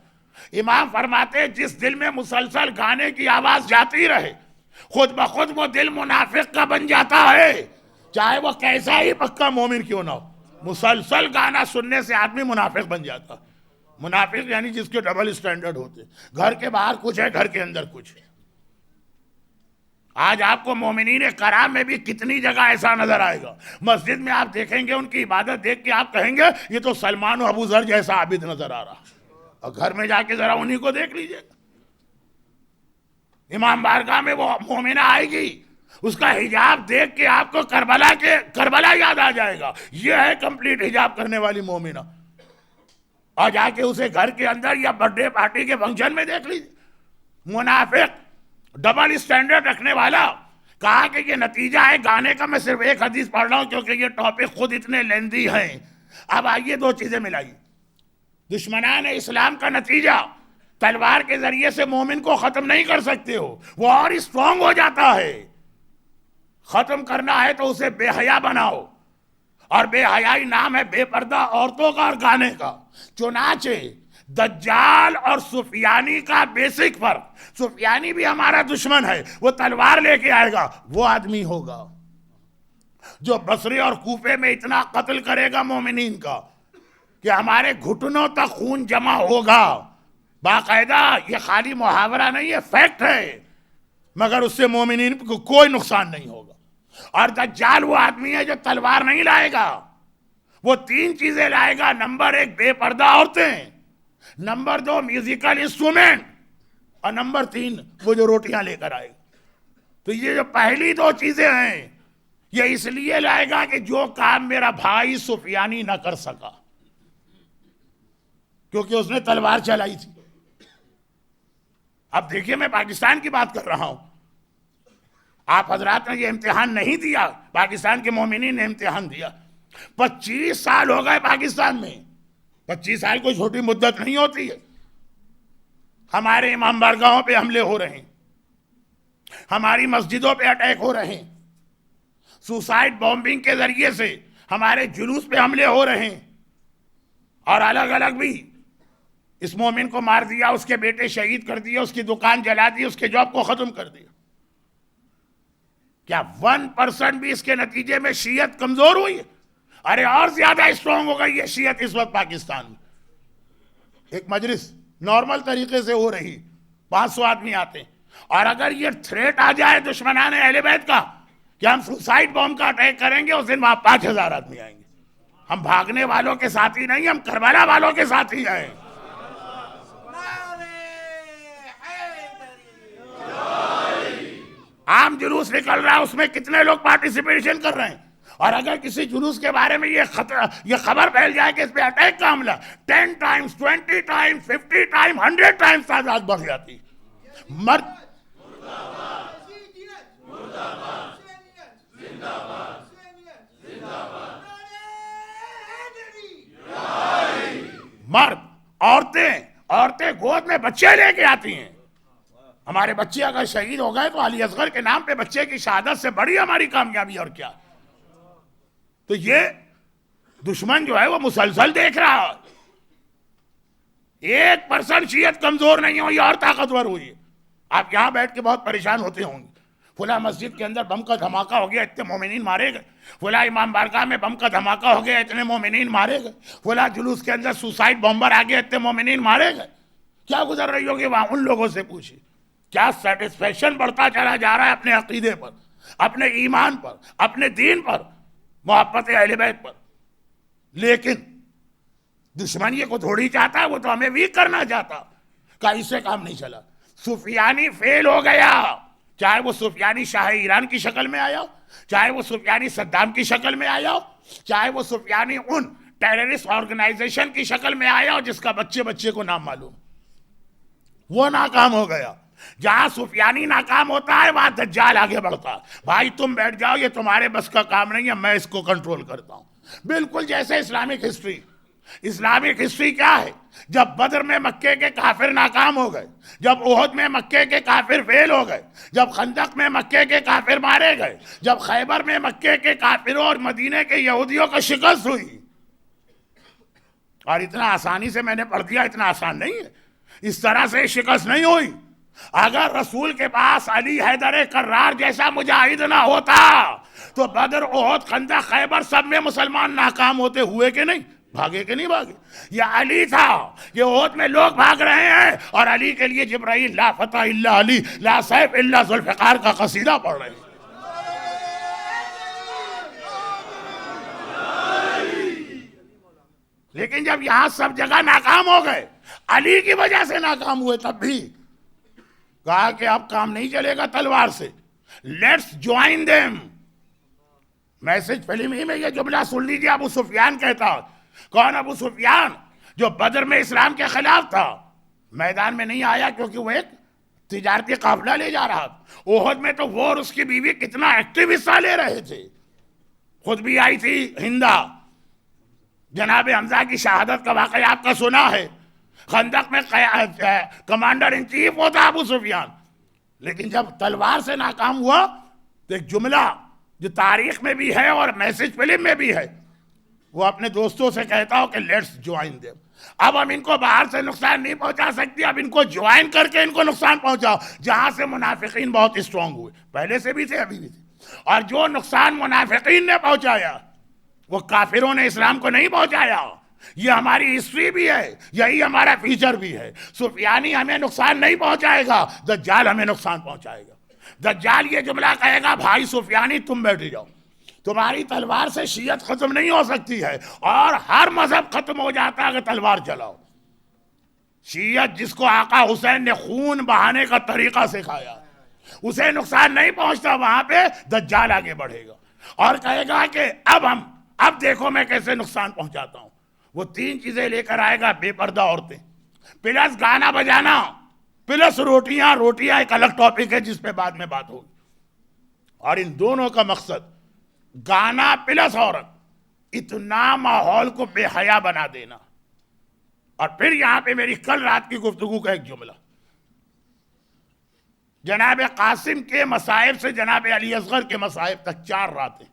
امام فرماتے جس دل میں مسلسل گانے کی آواز جاتی رہے خود بخود وہ دل منافق کا بن جاتا ہے، چاہے وہ کیسا ہی پکا مومن کیوں نہ ہو۔ مسلسل گانا سننے سے آدمی منافق بن جاتا۔ منافق یعنی جس کے ڈبل اسٹینڈرڈ ہوتے، گھر کے باہر کچھ ہے، گھر کے اندر کچھ ہے۔ آج آپ کو مومنین کرام میں بھی کتنی جگہ ایسا نظر آئے گا، مسجد میں آپ دیکھیں گے ان کی عبادت دیکھ کے آپ کہیں گے یہ تو سلمان و ابو ذر جیسا عابد نظر آ رہا، اور گھر میں جا کے ذرا انہی کو دیکھ لیجئے۔ امام بارگاہ میں وہ مومنہ آئے گی، اس کا حجاب دیکھ کے آپ کو کربلا یاد آ جائے گا، یہ ہے کمپلیٹ حجاب کرنے والی مومنہ، اور جا کے اسے گھر کے اندر یا برتھ ڈے پارٹی کے فنکشن میں دیکھ لیجیے۔ منافق ڈبل اسٹینڈرڈ رکھنے والا، کہا کہ یہ نتیجہ ہے گانے کا۔ میں صرف ایک حدیث پڑھ رہا ہوں کیونکہ یہ ٹاپک خود اتنے لیندی ہیں۔ اب آئیے دو چیزیں ملائیے۔ دشمنان اسلام کا نتیجہ، تلوار کے ذریعے سے مومن کو ختم نہیں کر سکتے ہو، وہ اور اسٹرانگ ہو جاتا ہے۔ ختم کرنا ہے تو اسے بے حیا بناؤ، اور بے حیائی نام ہے بے پردہ عورتوں کا اور گانے کا۔ چنانچہ دجال اور سفیانی کا بیسک فرق، سفیانی بھی ہمارا دشمن ہے، وہ تلوار لے کے آئے گا، وہ آدمی ہوگا جو بصرے اور کوفے میں اتنا قتل کرے گا مومنین کا کہ ہمارے گھٹنوں تک خون جمع ہوگا، باقاعدہ۔ یہ خالی محاورہ نہیں ہے، فیکٹ ہے، مگر اس سے مومنین کو کوئی نقصان نہیں ہوگا۔ اور دجال وہ آدمی ہے جو تلوار نہیں لائے گا، وہ تین چیزیں لائے گا۔ نمبر ایک بے پردہ عورتیں، نمبر دو میوزیکل انسٹرومنٹ، اور نمبر تین وہ جو روٹیاں لے کر آئے گا۔ تو یہ جو پہلی دو چیزیں ہیں یہ اس لیے لائے گا کہ جو کام میرا بھائی سفیانی نہ کر سکا، کیونکہ اس نے تلوار چلائی تھی۔ اب دیکھیے میں پاکستان کی بات کر رہا ہوں، آپ حضرات نے یہ امتحان نہیں دیا، پاکستان کے مومنین نے امتحان دیا۔ 25 سال ہو گئے پاکستان میں، 25 سال کوئی چھوٹی مدت نہیں ہوتی ہے۔ ہمارے امام بارگاہوں پہ حملے ہو رہے ہیں، ہماری مسجدوں پہ اٹیک ہو رہے ہیں، سوسائڈ بومبنگ کے ذریعے سے ہمارے جلوس پہ حملے ہو رہے ہیں، اور الگ الگ بھی اس مومن کو مار دیا، اس کے بیٹے شہید کر دیے، اس کی دکان جلا دی، اس کے جاب کو ختم کر دیا۔ کیا 1% بھی اس کے نتیجے میں شیعت کمزور ہوئی ہے؟ ارے اور زیادہ اسٹرانگ ہو گئی ہے شیعت اس وقت پاکستان میں۔ ایک مجلس نارمل طریقے سے ہو رہی، 500 آدمی آتے ہیں، اور اگر یہ تھریٹ آ جائے دشمنان اہل بیت کا کہ ہم سوسائڈ بم کا اٹیک کریں گے، اس دن وہاں 5000 آدمی آئیں گے۔ ہم بھاگنے والوں کے ساتھ ہی نہیں، ہم کربلا والوں کے ساتھ ہی آئیں۔ عام جلوس نکل رہا ہے، اس میں کتنے لوگ پارٹیسپیشن کر رہے ہیں، اور اگر کسی جلوس کے بارے میں یہ خبر پھیل جائے کہ اس پہ اٹیک کا حملہ، 10 ٹائمز 20 ٹائمز 50 ٹائمز 100 ٹائمز تعداد بڑھ جاتی۔ مرد مرد عورتیں گود میں بچے لے کے آتی ہیں۔ ہمارے بچے اگر شہید ہو گئے تو علی اصغر کے نام پہ بچے کی شہادت سے بڑی ہماری کامیابی اور کیا۔ تو یہ دشمن جو ہے وہ مسلسل دیکھ رہا ہے۔ 1% شیعت کمزور نہیں ہوئی اور طاقتور ہوئی ہے۔ آپ یہاں بیٹھ کے بہت پریشان ہوتے ہوں گے، فلاں مسجد کے اندر بم کا دھماکہ ہو گیا، اتنے مومنین مارے گئے، فلاں امام بارگاہ میں بم کا دھماکہ ہو گیا، اتنے مومنین مارے گئے، فلاں جلوس کے اندر سوسائڈ بمبر آ گیا، اتنے مومنین مارے گئے۔ کیا گزر رہی ہوگی وہاں؟ ان لوگوں سے پوچھیے۔ کیا سیٹسفیکشن بڑھتا چلا جا رہا ہے اپنے عقیدے پر، اپنے ایمان پر، اپنے دین پر، محبت اہل بیت پر۔ لیکن دشمن یہ کو تھوڑی چاہتا ہے، وہ تو ہمیں ویک کرنا چاہتا، کہ اس سے کام نہیں چلا۔ سفیانی فیل ہو گیا، چاہے وہ سفیانی شاہ ایران کی شکل میں آیا ہو، چاہے وہ سفیانی صدام کی شکل میں آیا ہو، چاہے وہ سفیانی ان ٹیررسٹ آرگنائزیشن کی شکل میں آیا ہو جس کا بچے کو نام معلوم، وہ ناکام ہو گیا۔ جہاں سفیانی ناکام ہوتا ہے وہاں دجال آگے بڑھتا ہے۔ بھائی تم بیٹھ جاؤ، یہ تمہارے بس کا کام نہیں ہے، میں اس کو کنٹرول کرتا ہوں۔ بالکل جیسے اسلامک ہسٹری کیا ہے؟ جب بدر میں مکے کے کافر ناکام ہو گئے، جب احد میں مکے کے کافر فیل ہو گئے، جب خندق میں مکے کے کافر مارے گئے، جب خیبر میں مکے کے کافروں اور مدینے کے یہودیوں کا شکست ہوئی۔ اور اتنا آسانی سے میں نے پڑھ دیا، اتنا آسان نہیں ہے۔ اس طرح سے شکست نہیں ہوئی. اگر رسول کے پاس علی حیدر کرار جیسا مجاہد نہ ہوتا تو بدر، احد، خندق، خیبر سب میں مسلمان ناکام ہوتے ہوئے کہ نہیں؟ بھاگے کہ نہیں بھاگے؟ یہ علی تھا. یہ احد میں لوگ بھاگ رہے ہیں اور علی کے لیے جبرائیل لا فتح الا علی لا سیف الا ذوالفقار کا قصیدہ پڑھ رہے ہیں. لیکن جب یہاں سب جگہ ناکام ہو گئے، علی کی وجہ سے ناکام ہوئے، تب بھی کہا کہ اب کام نہیں چلے گا تلوار سے، let's join them. Message film ہی میں یہ جملہ سن لیجیے، ابو سفیان کہتا. کون ابو سفیان؟ جو بدر میں اسلام کے خلاف تھا. میدان میں نہیں آیا کیونکہ وہ ایک تجارتی قافلہ لے جا رہا تھا. احد میں تو وہ اور اس کی بیوی کتنا ایکٹیو حصہ لے رہے تھے. خود بھی آئی تھی ہندا. جناب حمزہ کی شہادت کا واقعہ آپ کا سنا ہے. خندق میں کمانڈر ان چیف ہوتا ابو سفیان. لیکن جب تلوار سے ناکام ہوا تو ایک جملہ جو تاریخ میں بھی ہے اور میسج فلم میں بھی ہے، وہ اپنے دوستوں سے کہتا ہو کہ لیٹس جوائن دیم. اب ہم ان کو باہر سے نقصان نہیں پہنچا سکتی، اب ان کو جوائن کر کے ان کو نقصان پہنچاؤ. جہاں سے منافقین بہت اسٹرانگ ہوئے، پہلے سے بھی تھے ابھی بھی تھے، اور جو نقصان منافقین نے پہنچایا وہ کافروں نے اسلام کو نہیں پہنچایا. یہ ہماری ہسٹری بھی ہے، یہی ہمارا فیچر بھی ہے. سفیانی ہمیں نقصان نہیں پہنچائے گا، دجال ہمیں نقصان پہنچائے گا. دجال یہ جملہ کہے گا، بھائی سفیانی تم بیٹھ جاؤ، تمہاری تلوار سے شیعت ختم نہیں ہو سکتی ہے، اور ہر مذہب ختم ہو جاتا ہے کہ تلوار چلاؤ. شیعت جس کو آقا حسین نے خون بہانے کا طریقہ سکھایا، اسے نقصان نہیں پہنچتا. وہاں پہ دجال آگے بڑھے گا اور کہے گا کہ اب دیکھو میں کیسے نقصان پہنچاتا ہوں. وہ 3 چیزیں لے کر آئے گا: بے پردہ عورتیں، پلس گانا بجانا، پلس روٹیاں. روٹیاں ایک الگ ٹاپک ہے جس پہ بعد میں بات ہوگی. اور ان دونوں کا مقصد گانا پلس عورت، اتنا ماحول کو بے حیا بنا دینا. اور پھر یہاں پہ میری کل رات کی گفتگو کا ایک جملہ، جناب قاسم کے مصائب سے جناب علی اصغر کے مصائب تک 4 راتیں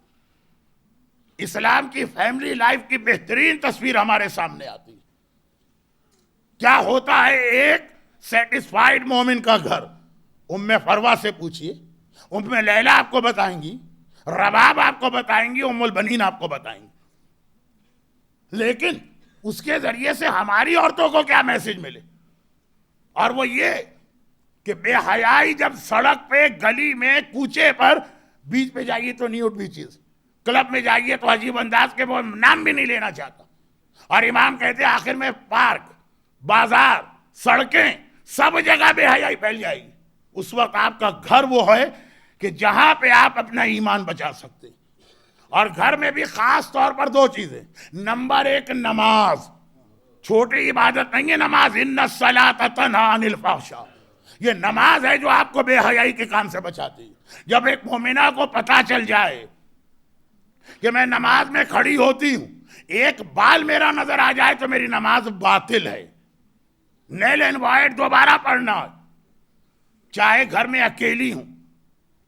اسلام کی فیملی لائف کی بہترین تصویر ہمارے سامنے آتی ہے. کیا ہوتا ہے ایک سیٹسفائیڈ مومن کا گھر؟ ام فروہ سے پوچھئے، ام لیلہ آپ کو بتائیں گی، رباب آپ کو بتائیں گی، ام البنین آپ کو بتائیں گی. لیکن اس کے ذریعے سے ہماری عورتوں کو کیا میسج ملے؟ اور وہ یہ کہ بے حیائی جب سڑک پہ، گلی میں، کوچے پر، بیچ پہ جائیے تو نیوڈ بیچز، کلب میں جائیے تو عجیب انداز کے وہ نام بھی نہیں لینا چاہتا. اور امام کہتے ہیں آخر میں پارک، بازار، سڑکیں، سب جگہ بے حیائی پھیل جائے گی. اس وقت آپ کا گھر وہ ہے کہ جہاں پہ آپ اپنا ایمان بچا سکتے. اور گھر میں بھی خاص طور پر 2 چیزیں. نمبر 1 نماز. چھوٹی عبادت نہیں ہے نماز. ان الصلاۃ تنہی عن الفحشاء. یہ نماز ہے جو آپ کو بے حیائی کے کام سے بچاتی ہے. جب ایک مومنہ کو پتہ چل جائے کہ میں نماز میں کھڑی ہوتی ہوں، ایک بال میرا نظر آ جائے تو میری نماز باطل ہے، نیل اینڈ وائٹ دوبارہ پڑھنا. چاہے گھر میں اکیلی ہوں،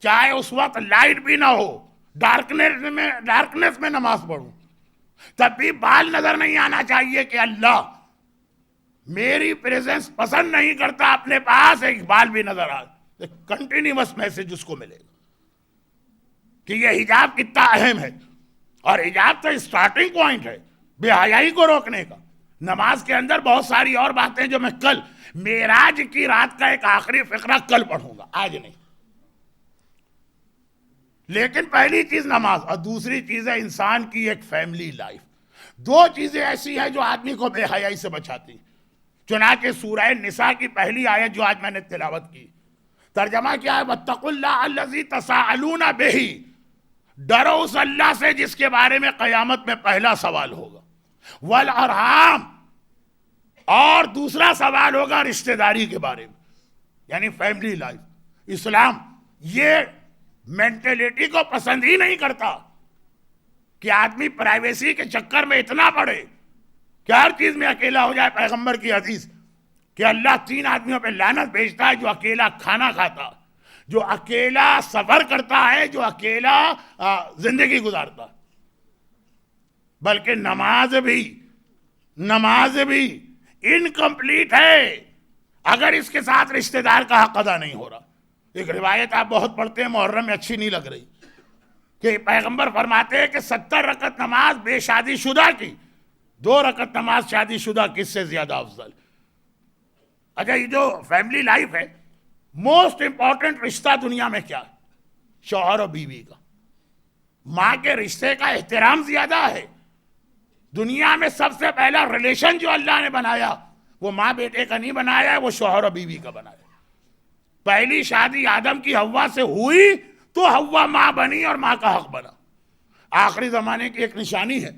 چاہے اس وقت لائٹ بھی نہ ہو، ڈارکنیس میں نماز پڑھوں، تب بھی بال نظر نہیں آنا چاہیے کہ اللہ میری پریزنس پسند نہیں کرتا، اپنے پاس ایک بال بھی نظر آ. کنٹینیوس میسج اس کو ملے گا کہ یہ حجاب کتنا اہم ہے. اور حجاب تو اسٹارٹنگ پوائنٹ ہے بے حیائی کو روکنے کا. نماز کے اندر بہت ساری اور باتیں جو میں کل معراج کی رات کا ایک آخری فقرہ کل پڑھوں گا، آج نہیں. لیکن پہلی چیز نماز، اور دوسری چیز ہے انسان کی ایک فیملی لائف. 2 چیزیں ایسی ہیں جو آدمی کو بے حیائی سے بچاتی. چنانچہ سورہ نساء کی پہلی آیت جو آج میں نے تلاوت کی، ترجمہ کیا ہے؟ وَاتَّقُوا اللَّهَ الَّذِي تَسَاءَلُونَ بِهِ. ڈرو اس اللہ سے جس کے بارے میں قیامت میں پہلا سوال ہوگا. وَالْأَرْحَامَ. اور دوسرا سوال ہوگا رشتہ داری کے بارے میں، یعنی فیملی لائف. اسلام یہ مینٹیلیٹی کو پسند ہی نہیں کرتا کہ آدمی پرائیویسی کے چکر میں اتنا پڑے کہ ہر چیز میں اکیلا ہو جائے. پیغمبر کی حدیث کہ اللہ 3 آدمیوں پہ لعنت بھیجتا ہے: جو اکیلا کھانا کھاتا، جو اکیلا سفر کرتا ہے، جو اکیلا زندگی گزارتا. بلکہ نماز بھی انکمپلیٹ ہے اگر اس کے ساتھ رشتہ دار کا حق ادا نہیں ہو رہا. ایک روایت آپ بہت پڑھتے ہیں, محرم میں اچھی نہیں لگ رہی, کہ پیغمبر فرماتے ہیں کہ 70 رکعت نماز بے شادی شدہ کی 2 رکعت نماز شادی شدہ کس سے زیادہ افضل. اچھا, یہ جو فیملی لائف ہے, موسٹ امپورٹنٹ رشتہ دنیا میں کیا ہے؟ شوہر اور بیوی کا. ماں کے رشتے کا احترام زیادہ ہے. دنیا میں سب سے پہلا ریلیشن جو اللہ نے بنایا وہ ماں بیٹے کا نہیں بنایا ہے, وہ شوہر اور بیوی کا بنایا. پہلی شادی آدم کی حوا سے ہوئی تو حوا ماں بنی اور ماں کا حق بنا. آخری زمانے کی ایک نشانی ہے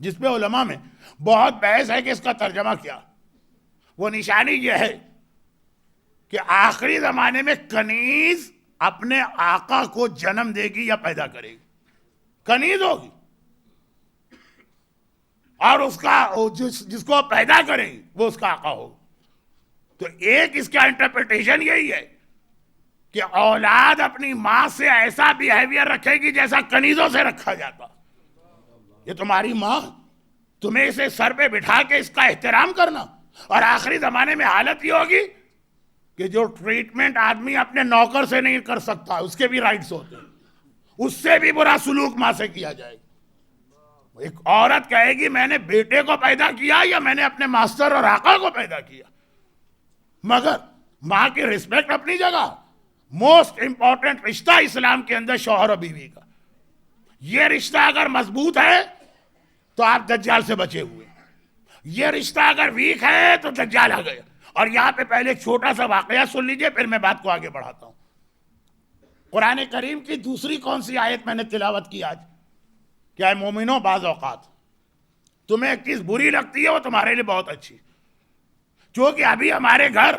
جس پہ علماء میں بہت بحث ہے کہ اس کا ترجمہ کیا. وہ نشانی یہ ہے کہ آخری زمانے میں کنیز اپنے آقا کو جنم دے گی یا پیدا کرے گی. کنیز ہوگی, اور اس کا جس کو پیدا کرے گی وہ اس کا آقا ہوگا. تو ایک اس کا انٹرپریٹیشن یہی ہے کہ اولاد اپنی ماں سے ایسا بیہیویئر رکھے گی جیسا کنیزوں سے رکھا جاتا. یہ تمہاری ماں, تمہیں اسے سر پہ بٹھا کے اس کا احترام کرنا. اور آخری زمانے میں حالت یہ ہوگی کہ جو ٹریٹمنٹ آدمی اپنے نوکر سے نہیں کر سکتا اس کے بھی رائٹس ہوتے ہیں, اس سے بھی برا سلوک ماں سے کیا جائے گا. ایک عورت کہے گی میں نے بیٹے کو پیدا کیا یا میں نے اپنے ماسٹر اور آقا کو پیدا کیا. مگر ماں کی رسپیکٹ اپنی جگہ. موسٹ امپورٹنٹ رشتہ اسلام کے اندر شوہر اور بیوی کا. یہ رشتہ اگر مضبوط ہے تو آپ دجال سے بچے ہوئے. یہ رشتہ اگر ویک ہے تو دجال آ گیا. اور یہاں پہ پہلے ایک چھوٹا سا واقعہ سن لیجئے, پھر میں بات کو آگے بڑھاتا ہوں. قرآن کریم کی دوسری کون سی آیت میں نے تلاوت کی آج؟ کیا ہے مومنوں, بعض اوقات تمہیں ایک چیز بری لگتی ہے وہ تمہارے لیے بہت اچھی. چونکہ ابھی ہمارے گھر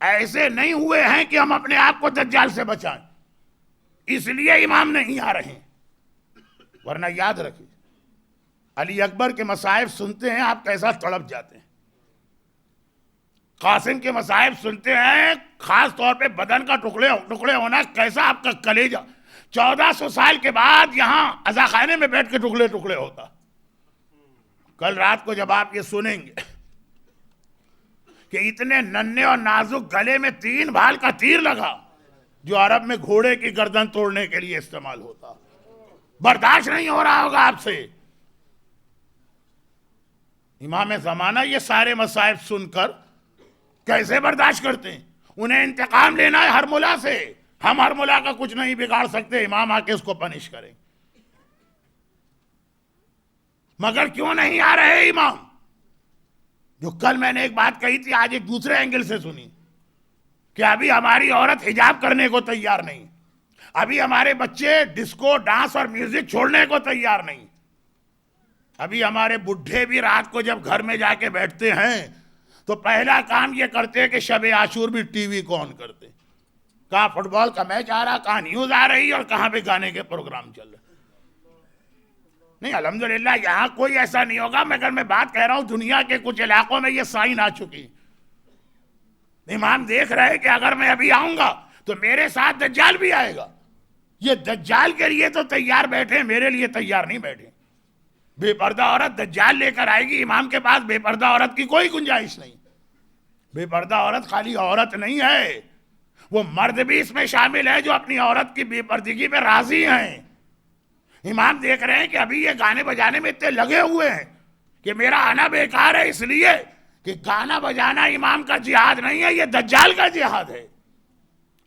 ایسے نہیں ہوئے ہیں کہ ہم اپنے آپ کو دجال سے بچائیں, اس لیے امام نہیں آ رہے ہیں. ورنہ یاد رکھیے, علی اکبر کے مصائب سنتے ہیں آپ کیسا تڑپ جاتے ہیں. قاسم کے مصائب سنتے ہیں, خاص طور پہ بدن کا ٹکڑے ہونا, کیسا آپ کا کلیجہ 1400 سال کے بعد یہاں عزاخانے میں بیٹھ کے ٹکڑے ہوتا. کل رات کو جب آپ یہ سنیں گے کہ اتنے ننھے اور نازک گلے میں 3 بھال کا تیر لگا جو عرب میں گھوڑے کی گردن توڑنے کے لیے استعمال ہوتا, برداشت نہیں ہو رہا ہوگا آپ سے. امام زمانہ یہ سارے مصائب سن کر کیسے برداشت کرتے ہیں؟ انہیں انتقام لینا ہے ہر ملا سے. ہم ہر ملا کا کچھ نہیں بگاڑ سکتے, امام آ کے اس کو پنش کریں. مگر کیوں نہیں آ رہے امام؟ جو کل میں نے ایک بات کہی تھی آج ایک دوسرے اینگل سے سنی کہ ابھی ہماری عورت حجاب کرنے کو تیار نہیں, ابھی ہمارے بچے ڈسکو ڈانس اور میوزک چھوڑنے کو تیار نہیں, ابھی ہمارے بڈھے بھی رات کو جب گھر میں جا کے بیٹھتے ہیں تو پہلا کام یہ کرتے ہیں کہ شب عاشور بھی ٹی وی کو آن کرتے, کہاں فٹ بال کا میچ آ رہا, کہاں نیوز آ رہی اور کہاں پہ گانے کے پروگرام چل رہے. نہیں, الحمدللہ یہاں کوئی ایسا نہیں ہوگا, مگر میں بات کہہ رہا ہوں دنیا کے کچھ علاقوں میں یہ سائن آ چکی. امام دیکھ رہے کہ اگر میں ابھی آؤں گا تو میرے ساتھ دجال بھی آئے گا. یہ دجال کے لیے تو تیار بیٹھے, میرے لیے تیار نہیں بیٹھے. بے پردہ عورت دجال لے کر آئے گی, امام کے پاس بے پردہ عورت کی کوئی گنجائش نہیں. بے پردہ عورت خالی عورت نہیں ہے, وہ مرد بھی اس میں شامل ہے جو اپنی عورت کی بے پردگی پہ راضی ہیں. امام دیکھ رہے ہیں کہ ابھی یہ گانے بجانے میں اتنے لگے ہوئے ہیں کہ میرا آنا بیکار ہے, اس لیے کہ گانا بجانا امام کا جہاد نہیں ہے, یہ دجال کا جہاد ہے.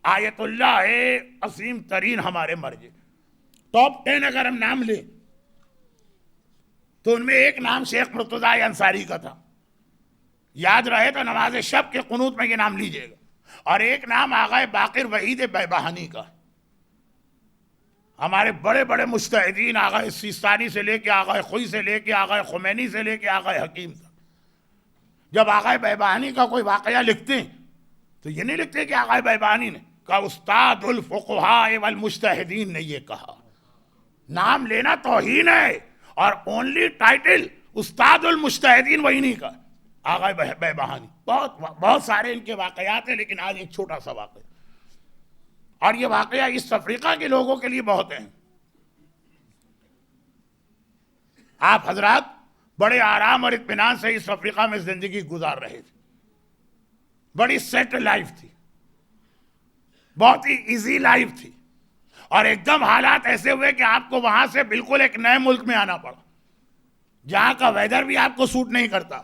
آیت اللہ ہے عظیم ترین ہمارے مرجع. ٹاپ 10 اگر ہم نام لیں تو ان میں ایک نام شیخ مرتضیٰ انصاری کا تھا, یاد رہے تو نماز شب کے قنوت میں یہ نام لیجئے گا. اور ایک نام آغا باقر وحید بیبہانی کا. ہمارے بڑے بڑے مجتہدین آغا سیستانی سے لے کے آغا خوئی سے لے کے آغا خمینی سے لے کے آغا حکیم تک, جب آغا بیبہانی کا کوئی واقعہ لکھتے ہیں تو یہ نہیں لکھتے کہ آغا بیبہانی نے کہا, استاد الفقہاء والمجتہدین نے یہ کہا. نام لینا توہین ہے, اور اونلی ٹائٹل استاد المجتہدین وہی نہیں کہا, آغا بیبہانی. بہت سارے ان کے واقعات ہیں, لیکن آج ایک چھوٹا سا واقعہ, اور یہ واقعہ اس افریقہ کے لوگوں کے لیے بہت اہم. آپ حضرات بڑے آرام اور اطمینان سے اس افریقہ میں زندگی گزار رہے تھے. بڑی سیٹ لائف تھی، بہت ہی ایزی لائف تھی، اور ایک دم حالات ایسے ہوئے کہ آپ کو وہاں سے بالکل ایک نئے ملک میں آنا پڑا، جہاں کا ویدر بھی آپ کو سوٹ نہیں کرتا،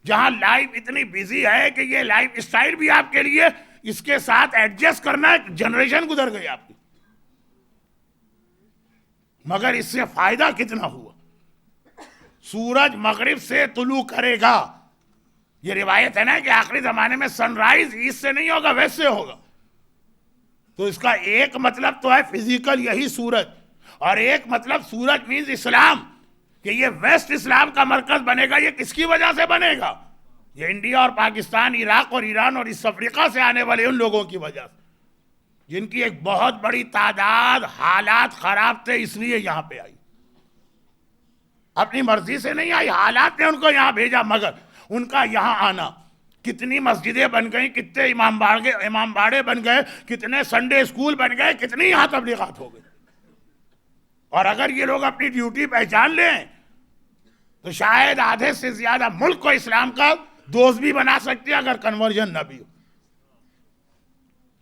جہاں لائف اتنی بیزی ہے کہ یہ لائف اسٹائل بھی آپ کے لیے اس کے ساتھ ایڈجسٹ کرنا ایک جنریشن گزر گئی آپ کی۔ مگر اس سے فائدہ کتنا ہوا؟ سورج مغرب سے طلوع کرے گا، یہ روایت ہے نا کہ آخری زمانے میں سن رائز ایسٹ سے نہیں ہوگا، ویسٹ سے ہوگا۔ تو اس کا ایک مطلب تو ہے فزیکل یہی سورج، اور ایک مطلب سورج مینز اسلام، کہ یہ ویسٹ اسلام کا مرکز بنے گا۔ یہ کس کی وجہ سے بنے گا؟ یہ انڈیا اور پاکستان، عراق اور ایران اور اس افریقہ سے آنے والے ان لوگوں کی وجہ سے، جن کی ایک بہت بڑی تعداد حالات خراب تھے اس لیے یہاں پہ آئی، اپنی مرضی سے نہیں آئی، حالات نے ان کو یہاں بھیجا۔ مگر ان کا یہاں آنا، کتنی مسجدیں بن گئیں، کتنے امام باڑے بن گئے، کتنے سنڈے اسکول بن گئے، کتنی یہاں تبلیغات ہو گئی۔ اور اگر یہ لوگ اپنی ڈیوٹی پہچان لیں تو شاید آدھے سے زیادہ ملک کو اسلام کا دوست بھی بنا سکتے ہیں، اگر کنورژن نہ بھی ہو۔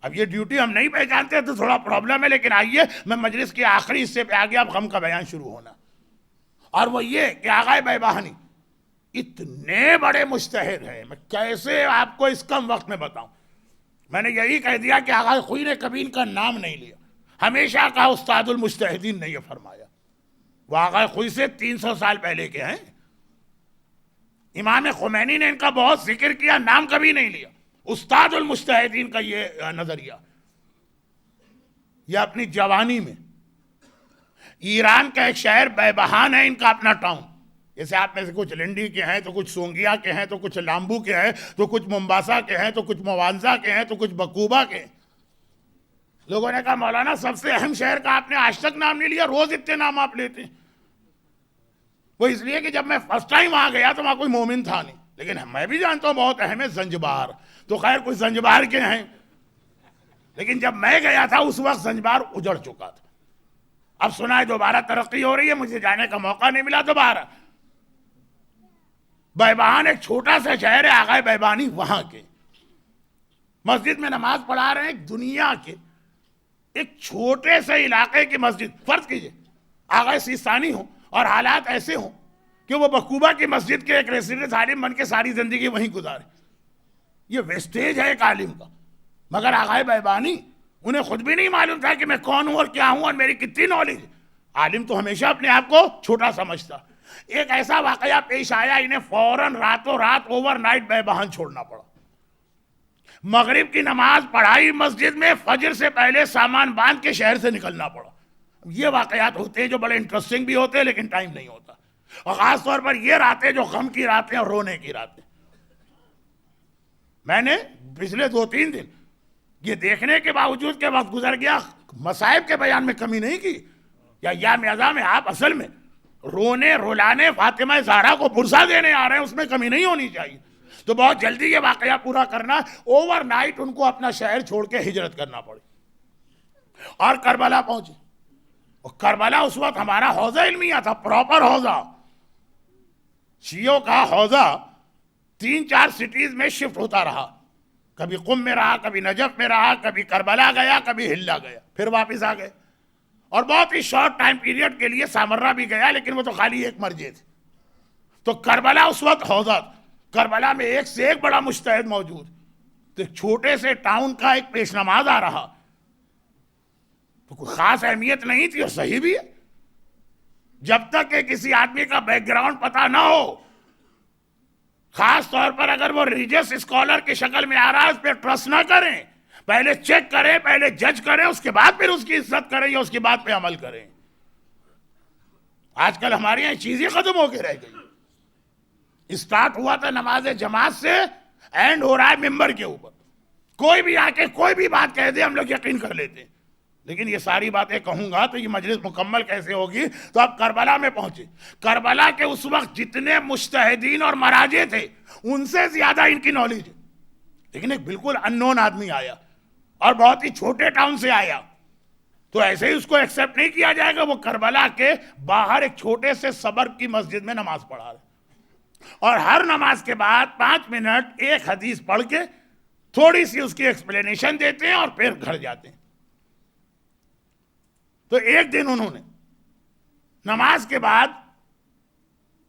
اب یہ ڈیوٹی ہم نہیں پہچانتے تو تھوڑا پرابلم ہے، لیکن آئیے میں مجلس کے آخری حصے پہ آگے اب غم کا بیان شروع ہونا، اور وہ یہ کہ آغا بیباہنی اتنے بڑے مجتہد ہیں، میں کیسے آپ کو اس کم وقت میں بتاؤں۔ میں نے یہی کہہ دیا کہ آغا خوئی نے کبھی ان کا نام نہیں لیا، ہمیشہ کہا استاد المجتہدین نے یہ فرمایا۔ وہ آغا خوئی سے 300 سال پہلے کے ہیں۔ امام خمینی نے ان کا بہت ذکر کیا، نام کبھی نہیں لیا۔ استاد المجتہدین کا یہ نظریہ، یہ اپنی جوانی میں ایران کا ایک شہر بیبہان ہے، ان کا اپنا ٹاؤن، جیسے آپ میں سے کچھ لنڈی کے ہیں تو کچھ سونگیا کے ہیں تو کچھ لامبو کے ہیں تو کچھ ممباسا کے ہیں تو کچھ موانزا کے ہیں تو کچھ بکوبا کے ہیں۔ لوگوں نے کہا مولانا سب سے اہم شہر کا آپ نے آج تک نام نہیں لیا، روز اتنے نام آپ لیتے ہیں۔ وہ اس لیے کہ جب میں فرسٹ ٹائم وہاں گیا تو وہاں کوئی مومن تھا نہیں، لیکن میں بھی جانتا ہوں بہت اہم ہے زنجبار، تو خیر کچھ زنجبار کے ہیں، لیکن جب میں گیا تھا اس وقت زنجبار اجڑ چکا تھا۔ اب سنا ہے دوبارہ ترقی ہو رہی ہے، مجھے جانے کا موقع نہیں ملا دوبارہ۔ بیبہان ایک چھوٹا سا شہر ہے، آغا بیبانی وہاں کے مسجد میں نماز پڑھا رہے ہیں، ایک دنیا کے ایک چھوٹے سے علاقے کی مسجد۔ فرض کیجئے آغا سیستانی ہوں اور حالات ایسے ہوں کہ وہ بکوبا کی مسجد کے ایک ریزیڈنٹ عالم بن کے ساری زندگی وہیں گزارے، یہ ویسٹیج ہے ایک عالم کا۔ مگر آغا بیبانی انہیں خود بھی نہیں معلوم تھا کہ میں کون ہوں اور کیا ہوں اور میری کتنی نالج ہے۔ عالم تو ہمیشہ اپنے آپ کو چھوٹا سمجھتا۔ ایک ایسا واقعہ پیش آیا، انہیں فوراً راتوں رات اوور نائٹ بیبہان چھوڑنا پڑا۔ مغرب کی نماز پڑھائی مسجد میں، فجر سے پہلے سامان باندھ کے شہر سے نکلنا پڑا۔ یہ واقعات ہوتے ہیں جو بڑے انٹرسٹنگ بھی ہوتے ہیں لیکن ٹائم نہیں ہوتا، اور خاص طور پر یہ راتیں جو غم کی راتیں اور رونے کی راتیں۔ میں نے پچھلے 2-3 دن یہ دیکھنے کے باوجود کہ وقت گزر گیا، مصائب کے بیان میں کمی نہیں کی، یا ایام ازاں میں آپ اصل میں رونے رلانے فاطمہ زہرا کو پرسہ دینے آ رہے ہیں، اس میں کمی نہیں ہونی چاہیے۔ تو بہت جلدی یہ واقعہ پورا کرنا، اوور نائٹ ان کو اپنا شہر چھوڑ کے ہجرت کرنا پڑی اور کربلا پہنچے۔ اور کربلا اس وقت ہمارا حوزہ علمیہ تھا، پراپر حوزہ، شیعوں کا حوزہ 3-4 سٹیز میں شفٹ ہوتا رہا، کبھی قم میں رہا، کبھی نجف میں رہا، کبھی کربلا گیا، کبھی ہلا گیا، پھر واپس آ گئے، اور بہت ہی شارٹ ٹائم پیریڈ کے لیے سامرہ بھی گیا، لیکن وہ تو خالی ایک مرجع تھے۔ تو کربلا اس وقت حوزہ تھا، کربلا میں ایک سے ایک بڑا مجتہد موجود، تو چھوٹے سے ٹاؤن کا ایک پیش نماز آ رہا، تو کوئی خاص اہمیت نہیں تھی، اور صحیح بھی ہے۔ جب تک کہ کسی آدمی کا بیک گراؤنڈ پتہ نہ ہو، خاص طور پر اگر وہ ریلیجس اسکالر کی شکل میں آ رہا ہے، اس پہ ٹرسٹ نہ کریں، پہلے چیک کریں، پہلے جج کریں، اس کے بعد پھر اس کی عزت کریں یا اس کی بات پہ عمل کریں۔ آج کل ہمارے یہاں چیزیں ختم ہو کے رہ گئی۔ اسٹارٹ ہوا تھا نماز جماعت سے، اینڈ ہو رہا ہے ممبر کے اوپر، کوئی بھی آ کے کوئی بھی بات کہہ دے ہم لوگ یقین کر لیتے ہیں۔ لیکن یہ ساری باتیں کہوں گا تو یہ مجلس مکمل کیسے ہوگی؟ تو اب کربلا میں پہنچے۔ کربلا کے اس وقت جتنے مجتہدین اور مراجع تھے ان سے زیادہ ان کی نالج ہے، لیکن ایک بالکل اننون آدمی آیا اور بہت ہی چھوٹے ٹاؤن سے آیا، تو ایسے ہی اس کو ایکسیپٹ نہیں کیا جائے گا۔ وہ کربلا کے باہر ایک چھوٹے سے سبرب کی مسجد میں نماز پڑھا رہے، اور ہر نماز کے بعد 5 منٹ ایک حدیث پڑھ کے تھوڑی سی اس کی ایکسپلینیشن دیتے ہیں اور پھر گھر جاتے ہیں. تو ایک دن انہوں نے نماز کے بعد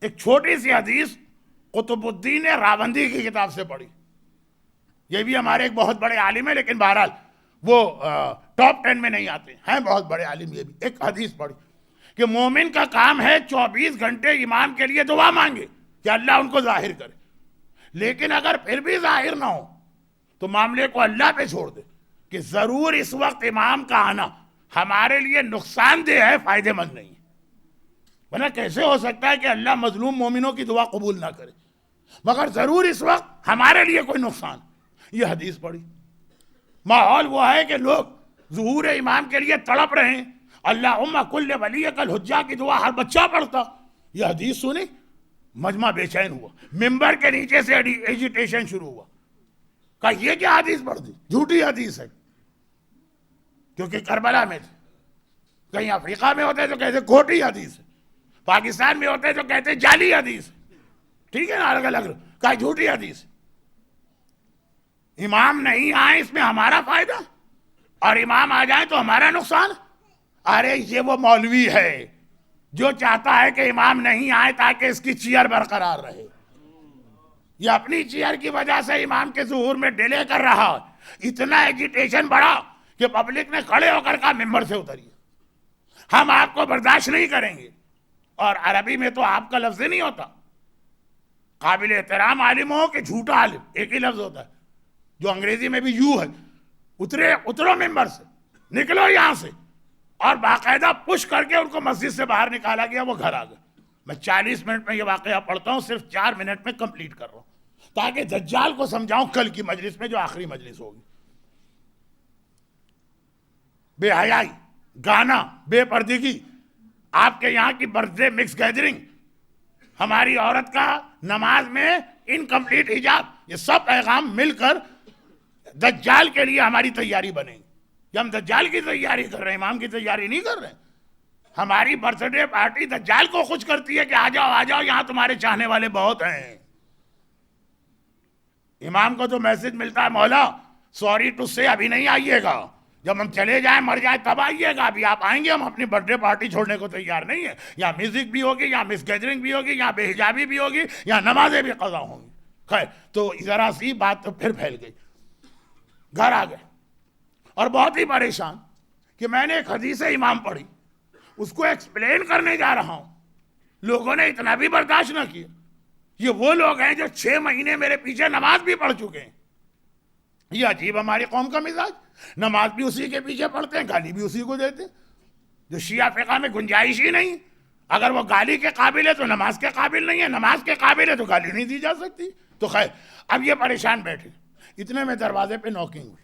ایک چھوٹی سی حدیث قطب الدین راوندی کی کتاب سے پڑھی. یہ بھی ہمارے ایک بہت بڑے عالم ہیں، لیکن بہرحال وہ ٹاپ 10 میں نہیں آتے ہیں، بہت بڑے عالم. یہ بھی ایک حدیث پڑھی کہ مومن کا کام ہے 24 گھنٹے امام کے لیے دعا مانگے کہ اللہ ان کو ظاہر کرے، لیکن اگر پھر بھی ظاہر نہ ہو تو معاملے کو اللہ پہ چھوڑ دے کہ ضرور اس وقت امام کا آنا ہمارے لیے نقصان دہ ہے، فائدہ مند نہیں. ورنہ کیسے ہو سکتا ہے کہ اللہ مظلوم مومنوں کی دعا قبول نہ کرے، مگر ضرور اس وقت ہمارے لیے کوئی نقصان. یہ حدیث پڑھی. ماحول وہ ہے کہ لوگ ظہور امام کے لیے تڑپ رہے ہیں. اللہم کل ولیک الحجہ کی دعا ہر بچہ پڑھتا. یہ حدیث سنی، مجمع بے چین ہوا، ممبر کے نیچے سے ایجیٹیشن شروع ہوا. کہا یہ کیا حدیث پڑھ دی، جھوٹی حدیث ہے. کیونکہ کربلا میں تھے، کہیں افریقہ میں ہوتے تو کہتے کھوٹی حدیث ہے، پاکستان میں ہوتے تو کہتے جعلی حدیث ہے. ٹھیک ہے نا، الگ الگ. کہا جھوٹی حدیث. امام نہیں آئے اس میں ہمارا فائدہ، اور امام آ جائیں تو ہمارا نقصان. ارے یہ وہ مولوی ہے جو چاہتا ہے کہ امام نہیں آئے تاکہ اس کی چیئر برقرار رہے. یہ اپنی چیئر کی وجہ سے امام کے ظہور میں ڈیلے کر رہا ہے. اتنا ایجیٹیشن بڑھا کہ پبلک نے کھڑے ہو کر کہا ممبر سے اتریے، ہم آپ کو برداشت نہیں کریں گے. اور عربی میں تو آپ کا لفظ نہیں ہوتا. قابل احترام عالم ہو کہ جھوٹا عالم، ایک ہی لفظ ہوتا ہے، جو انگریزی میں بھی یو ہے. اترو ممبر سے، نکلو یہاں سے. اور باقاعدہ پش کر کے ان کو مسجد سے باہر نکالا گیا، وہ گھر آ گئے. میں 40 منٹ میں یہ واقعہ پڑھتا ہوں، صرف 4 منٹ میں کمپلیٹ کر رہا ہوں تاکہ دجال کو سمجھاؤں کل کی مجلس میں جو آخری مجلس ہوگی. بے حیائی، گانا، بے پردگی، آپ کے یہاں کی برتھ ڈے مکس گیدرنگ، ہماری عورت کا نماز میں انکمپلیٹ حجاب، یہ سب پیغام مل کر دجال کے لیے ہماری تیاری بنے گی. کہ ہم دجال کی تیاری کر رہے ہیں، امام کی تیاری نہیں کر رہے ہیں. ہماری برتھ ڈے پارٹی دجال کو خوش کرتی ہے کہ آ جاؤ یہاں تمہارے چاہنے والے بہت ہیں. امام کو تو میسج ملتا ہے مولا سوری ٹو سے ابھی نہیں آئیے گا، جب ہم چلے جائیں مر جائیں تب آئیے گا، ابھی آپ آئیں گے ہم اپنی برتھ ڈے پارٹی چھوڑنے کو تیار نہیں ہے. یہاں میوزک بھی ہوگی، یہاں مس گیدرنگ بھی ہوگی، یہاں بے حجابی بھی ہوگی، یہاں نمازیں بھی قضا ہوں گی. خیر، تو ذرا سی بات تو پھر پھیل گئی. گھر آ گئے اور بہت ہی پریشان کہ میں نے ایک حدیث امام پڑھی، اس کو ایکسپلین کرنے جا رہا ہوں، لوگوں نے اتنا بھی برداشت نہ کیا. یہ وہ لوگ ہیں جو 6 مہینے میرے پیچھے نماز بھی پڑھ چکے ہیں. یہ عجیب ہماری قوم کا مزاج، نماز بھی اسی کے پیچھے پڑھتے ہیں، گالی بھی اسی کو دیتے ہیں. جو شیعہ فقہ میں گنجائش ہی نہیں، اگر وہ گالی کے قابل ہے تو نماز کے قابل نہیں ہے، نماز کے قابل ہے تو گالی نہیں دی جا سکتی. تو خیر، اب یہ پریشان بیٹھے، اتنے میں دروازے پہ نوکنگ ہوئی.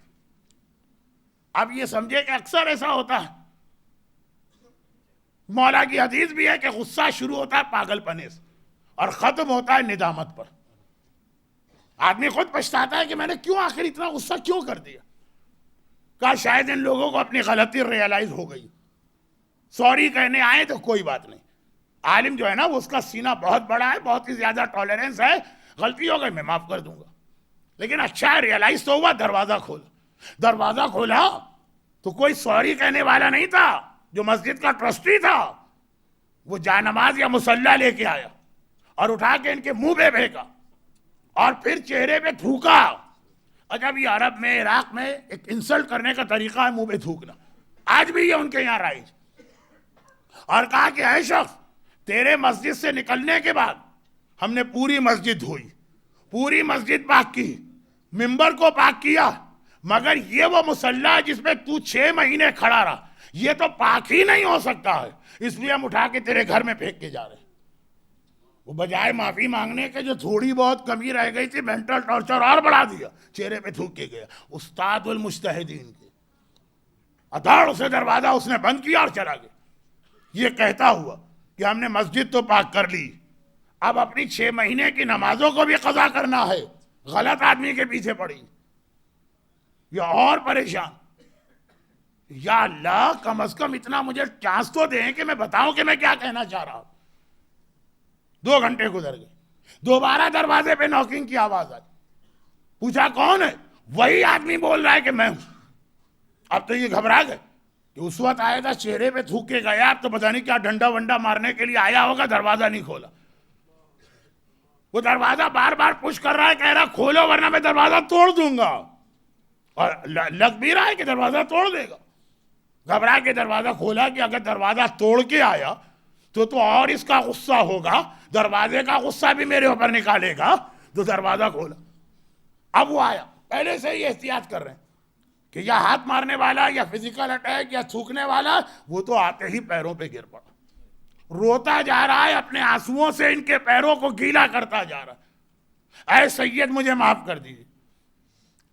اب یہ سمجھے کہ اکثر ایسا ہوتا ہے، مولا کی حدیث بھی ہے کہ غصہ شروع ہوتا ہے پاگل پنے سے اور ختم ہوتا ہے ندامت پر. آدمی خود پچھتاتا ہے کہ میں نے کیوں آخر اتنا غصہ کیوں کر دیا. کہا شاید ان لوگوں کو اپنی غلطی ریئلائز ہو گئی، سوری کہنے آئے تو کوئی بات نہیں. عالم جو ہے نا، وہ اس کا سینہ بہت بڑا ہے، بہت ہی زیادہ ٹالرنس ہے. غلطی ہو گئی میں معاف کر دوں گا، لیکن اچھا ہے ریئلائز تو ہوا. دروازہ کھولا تو کوئی سوری کہنے والا نہیں تھا. جو مسجد کا ٹرسٹی تھا وہ جانماز یا مصلی لے کے آیا اور اٹھا کے ان کے منہ پہ پھینکا اور پھر چہرے پہ تھوکا. اچھا، یہ عرب میں، عراق میں ایک انسلٹ کرنے کا طریقہ ہے منہ پہ تھوکنا، آج بھی یہ ان کے یہاں رائج. اور کہا کہ اے شخص، تیرے مسجد سے نکلنے کے بعد ہم نے پوری مسجد دھوئی، پوری مسجد پاک کی، ممبر کو پاک کیا، مگر یہ وہ مصلی جس میں تو 6 مہینے کھڑا رہا، یہ تو پاک ہی نہیں ہو سکتا ہے، اس لیے ہم اٹھا کے تیرے گھر میں پھینک کے جا رہے ہیں. وہ بجائے معافی مانگنے کے جو تھوڑی بہت کمی رہ گئی تھی، مینٹل ٹارچر اور بڑھا دیا، چہرے پہ تھوک کے گیا. استاد المجتہدین کے ادھاڑ سے دروازہ اس نے بند کیا اور چلا گیا، یہ کہتا ہوا کہ ہم نے مسجد تو پاک کر لی، اب اپنی 6 مہینے کی نمازوں کو بھی قضا کرنا ہے. غلط آدمی کے پیچھے پڑی. یہ اور پریشان. یا اللہ، کم از کم اتنا مجھے چانس تو دیں کہ میں بتاؤں کہ میں کیا کہنا چاہ رہا ہوں. 2 گھنٹے گزر گئے، دوبارہ دروازے پہ نوکنگ کی آواز آئی. پوچھا کون ہے؟ وہی آدمی بول رہا ہے کہ میں ہوں. اب تو یہ گھبرا گئے کہ اس وقت آیا تھا چہرے پہ تھوک کے گیا, اب تو پتہ نہیں کیا ڈنڈا ونڈا مارنے کے لیے آیا ہوگا, دروازہ نہیں کھولا. وہ دروازہ بار بار پش کر رہا ہے, کہہ رہا کھولو ورنہ میں دروازہ توڑ دوں گا, اور لگ بھی رہا ہے کہ دروازہ توڑ دے گا. گھبرا کے دروازہ کھولا کہ اگر دروازہ توڑ کے آیا تو اور اس کا غصہ ہوگا, دروازے کا غصہ بھی میرے اوپر نکالے گا, تو دروازہ کھولا. اب وہ آیا, پہلے سے ہی احتیاط کر رہے ہیں کہ یا ہاتھ مارنے والا یا فزیکل اٹیک یا تھوکنے والا, وہ تو آتے ہی پیروں پہ گر پڑا, روتا جا رہا ہے, اپنے آنسوؤں سے ان کے پیروں کو گیلا کرتا جا رہا ہے. اے سید مجھے معاف کر دیجیے,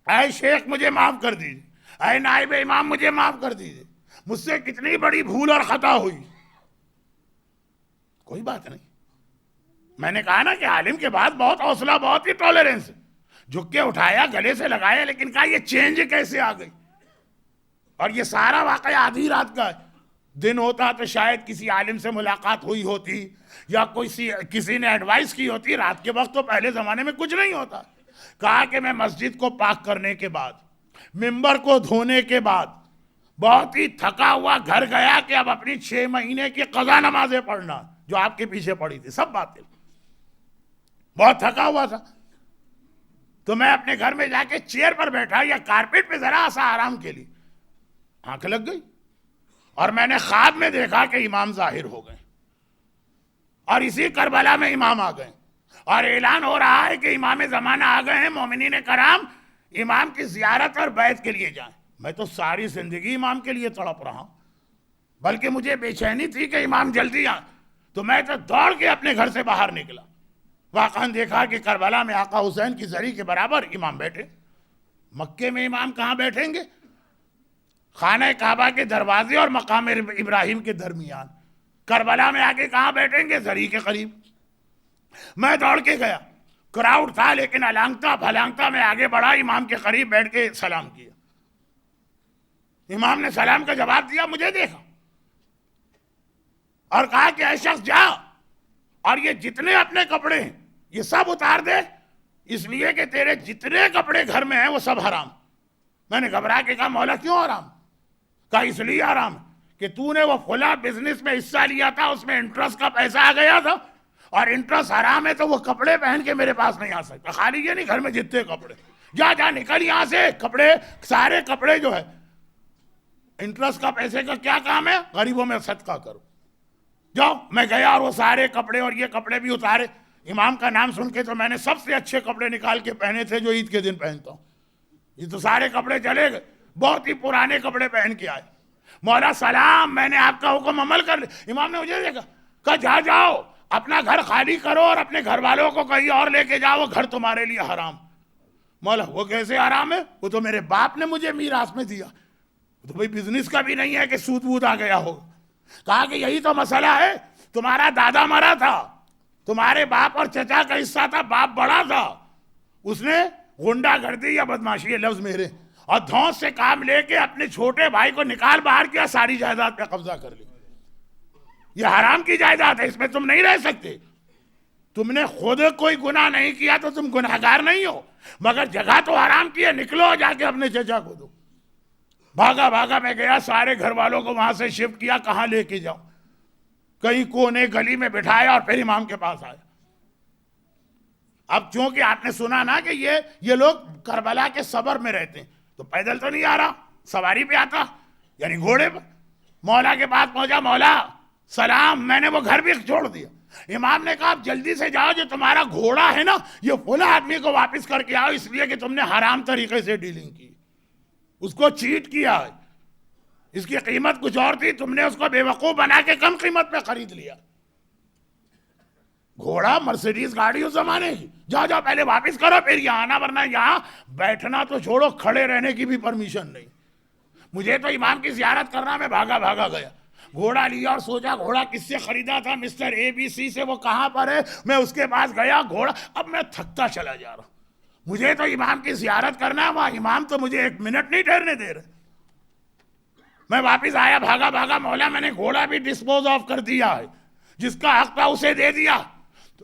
اے شیخ مجھے معاف کر دیجیے, اے نائب امام مجھے معاف کر دیجیے, مجھ سے کتنی بڑی بھول اور خطا ہوئی. کوئی بات نہیں. میں نے کہا نا کہ عالم کے بعد بہت حوصلہ, بہت ہی ٹالرنس. جھک کے اٹھایا, گلے سے لگایا, لیکن کہا یہ چینج کیسے آ گئی. اور یہ سارا واقعہ آدھی رات کا ہے. دن ہوتا تو شاید کسی عالم سے ملاقات ہوئی ہوتی یا کسی نے ایڈوائس کی ہوتی. رات کے وقت تو پہلے زمانے میں کچھ نہیں ہوتا. کہا کہ میں مسجد کو پاک کرنے کے بعد, ممبر کو دھونے کے بعد بہت ہی تھکا ہوا گھر گیا کہ اب اپنی 6 مہینے کی قضا نمازیں پڑھنا جو آپ کے پیچھے پڑی تھی, سب باتیں. بہت تھکا ہوا تھا, تو میں اپنے گھر میں جا کے چیئر پر بیٹھا یا کارپیٹ پہ ذرا سا آرام کے لیے, آنکھ لگ گئی اور میں نے خواب میں دیکھا کہ امام ظاہر ہو گئے, اور اسی کربلا میں امام آ گئے, اور اعلان ہو رہا ہے کہ امام زمانہ آ گئے ہیں, مومنین کرام امام کی زیارت اور بیعت کے لیے جائیں. میں تو ساری زندگی امام کے لیے تڑپ رہا ہوں, بلکہ مجھے بے چینی تھی کہ امام جلدی آئیں. تو میں تو دوڑ کے اپنے گھر سے باہر نکلا, واقعاً دیکھا کہ کربلا میں آقا حسین کی زری کے برابر امام بیٹھے. مکے میں امام کہاں بیٹھیں گے؟ خانہ کعبہ کے دروازے اور مقام ابراہیم کے درمیان. کربلا میں آ کے کہاں بیٹھیں گے؟ زری کے قریب. میں دوڑ کے گیا, کراؤڈ تھا لیکن الانگتا پھلانگتا میں آگے بڑھا, امام کے قریب بیٹھ کے سلام کیا. امام نے سلام کا جواب دیا, مجھے دیکھا اور کہا کہ اے شخص جا, اور یہ جتنے اپنے کپڑے ہیں یہ سب اتار دے, اس لیے کہ تیرے جتنے کپڑے گھر میں ہیں وہ سب حرام. میں نے گھبرا کے کہا مولا کیوں حرام؟ کہا اس لیے حرام کہ تو نے وہ فلاں بزنس میں حصہ لیا تھا, اس میں انٹرسٹ کا پیسہ آ گیا تھا, اور انٹرسٹ حرام ہے تو وہ کپڑے پہن کے میرے پاس نہیں آ سکتا. خالی یہ نہیں, گھر میں جتنے کپڑے, جا جا نکل یہاں سے. کپڑے, سارے کپڑے جو ہے, انٹرسٹ کا پیسے کا کیا کام ہے؟ غریبوں میں صدقہ کرو. جاؤ. میں گیا اور وہ سارے کپڑے اور یہ کپڑے بھی اتارے. امام کا نام سن کے تو میں نے سب سے اچھے کپڑے نکال کے پہنے تھے جو عید کے دن پہنتا ہوں. یہ تو سارے کپڑے چلے گئے, بہت ہی پرانے کپڑے پہن کے آئے. مولا سلام, میں نے آپ کا حکم عمل کر لیا. امام نے مجھے دیکھا, کہا جا جاؤ اپنا گھر خالی کرو اور اپنے گھر والوں کو کہیں اور لے کے جاؤ, وہ گھر تمہارے لیے حرام. مولا وہ کیسے حرام ہے؟ وہ تو میرے باپ نے مجھے میراث میں دیا. تو بھئی بزنس کا بھی نہیں ہے کہ سود وود آ گیا ہو. کہا کہ یہی تو مسئلہ ہے, تمہارا دادا مرا تھا, تمہارے باپ اور چچا کا حصہ تھا, باپ بڑا تھا, اس نے غنڈہ گردی یا بدماشی, یہ لفظ میرے, اور دھونس سے کام لے کے اپنے چھوٹے بھائی کو نکال باہر کیا, ساری جائیداد پہ قبضہ کر لیا. یہ حرام کی جائیداد ہے, اس میں تم نہیں رہ سکتے. تم نے خود کوئی گناہ نہیں کیا تو تم گناہگار نہیں ہو, مگر جگہ تو حرام کی ہے, نکلو جا کے اپنے چچا کو دو. بھاگا بھاگا میں گیا, سارے گھر والوں کو وہاں سے شفٹ کیا, کہاں لے کے جاؤں, کہیں کونے گلی میں بٹھایا اور پھر امام کے پاس آیا. اب چونکہ آپ نے سنا نا کہ یہ لوگ کربلا کے صبر میں رہتے ہیں, تو پیدل تو نہیں آ رہا, سواری پہ آتا, یعنی گھوڑے پر. مولا کے پاس پہنچا, مولا سلام, میں نے وہ گھر بھی چھوڑ دیا. امام نے کہا آپ جلدی سے جاؤ, جو تمہارا گھوڑا ہے نا یہ فلاں آدمی کو واپس کر کے آؤ, اس لیے کہ تم نے حرام طریقے سے ڈیلنگ کی, اس کو چیٹ کیا ہے, اس کی قیمت کچھ اور تھی, تم نے اس کو بے وقوف بنا کے کم قیمت پہ خرید لیا. گھوڑا مرسیڈیز گاڑی اس زمانے کی, جاؤ جاؤ پہلے واپس کرو پھر یہاں آنا, ورنہ یہاں بیٹھنا تو چھوڑو, کھڑے رہنے کی بھی پرمیشن نہیں. مجھے تو امام کی زیارت کرنا, میں بھاگا بھاگا گیا, گھوڑا لیا اور سوچا گھوڑا کس سے خریدا تھا, مسٹر اے بی سی سے, وہ کہاں پر ہے. میں اس کے پاس گیا, گھوڑا, اب میں تھکتا چلا جا رہا ہوں, مجھے تو امام کی زیارت کرنا ہے, وہاں امام تو مجھے 1 منٹ نہیں ٹھہرنے دے رہے. میں واپس آیا بھاگا بھاگا, مولا میں نے گھوڑا بھی ڈسپوز آف کر دیا ہے, جس کا حق تھا اسے دے دیا.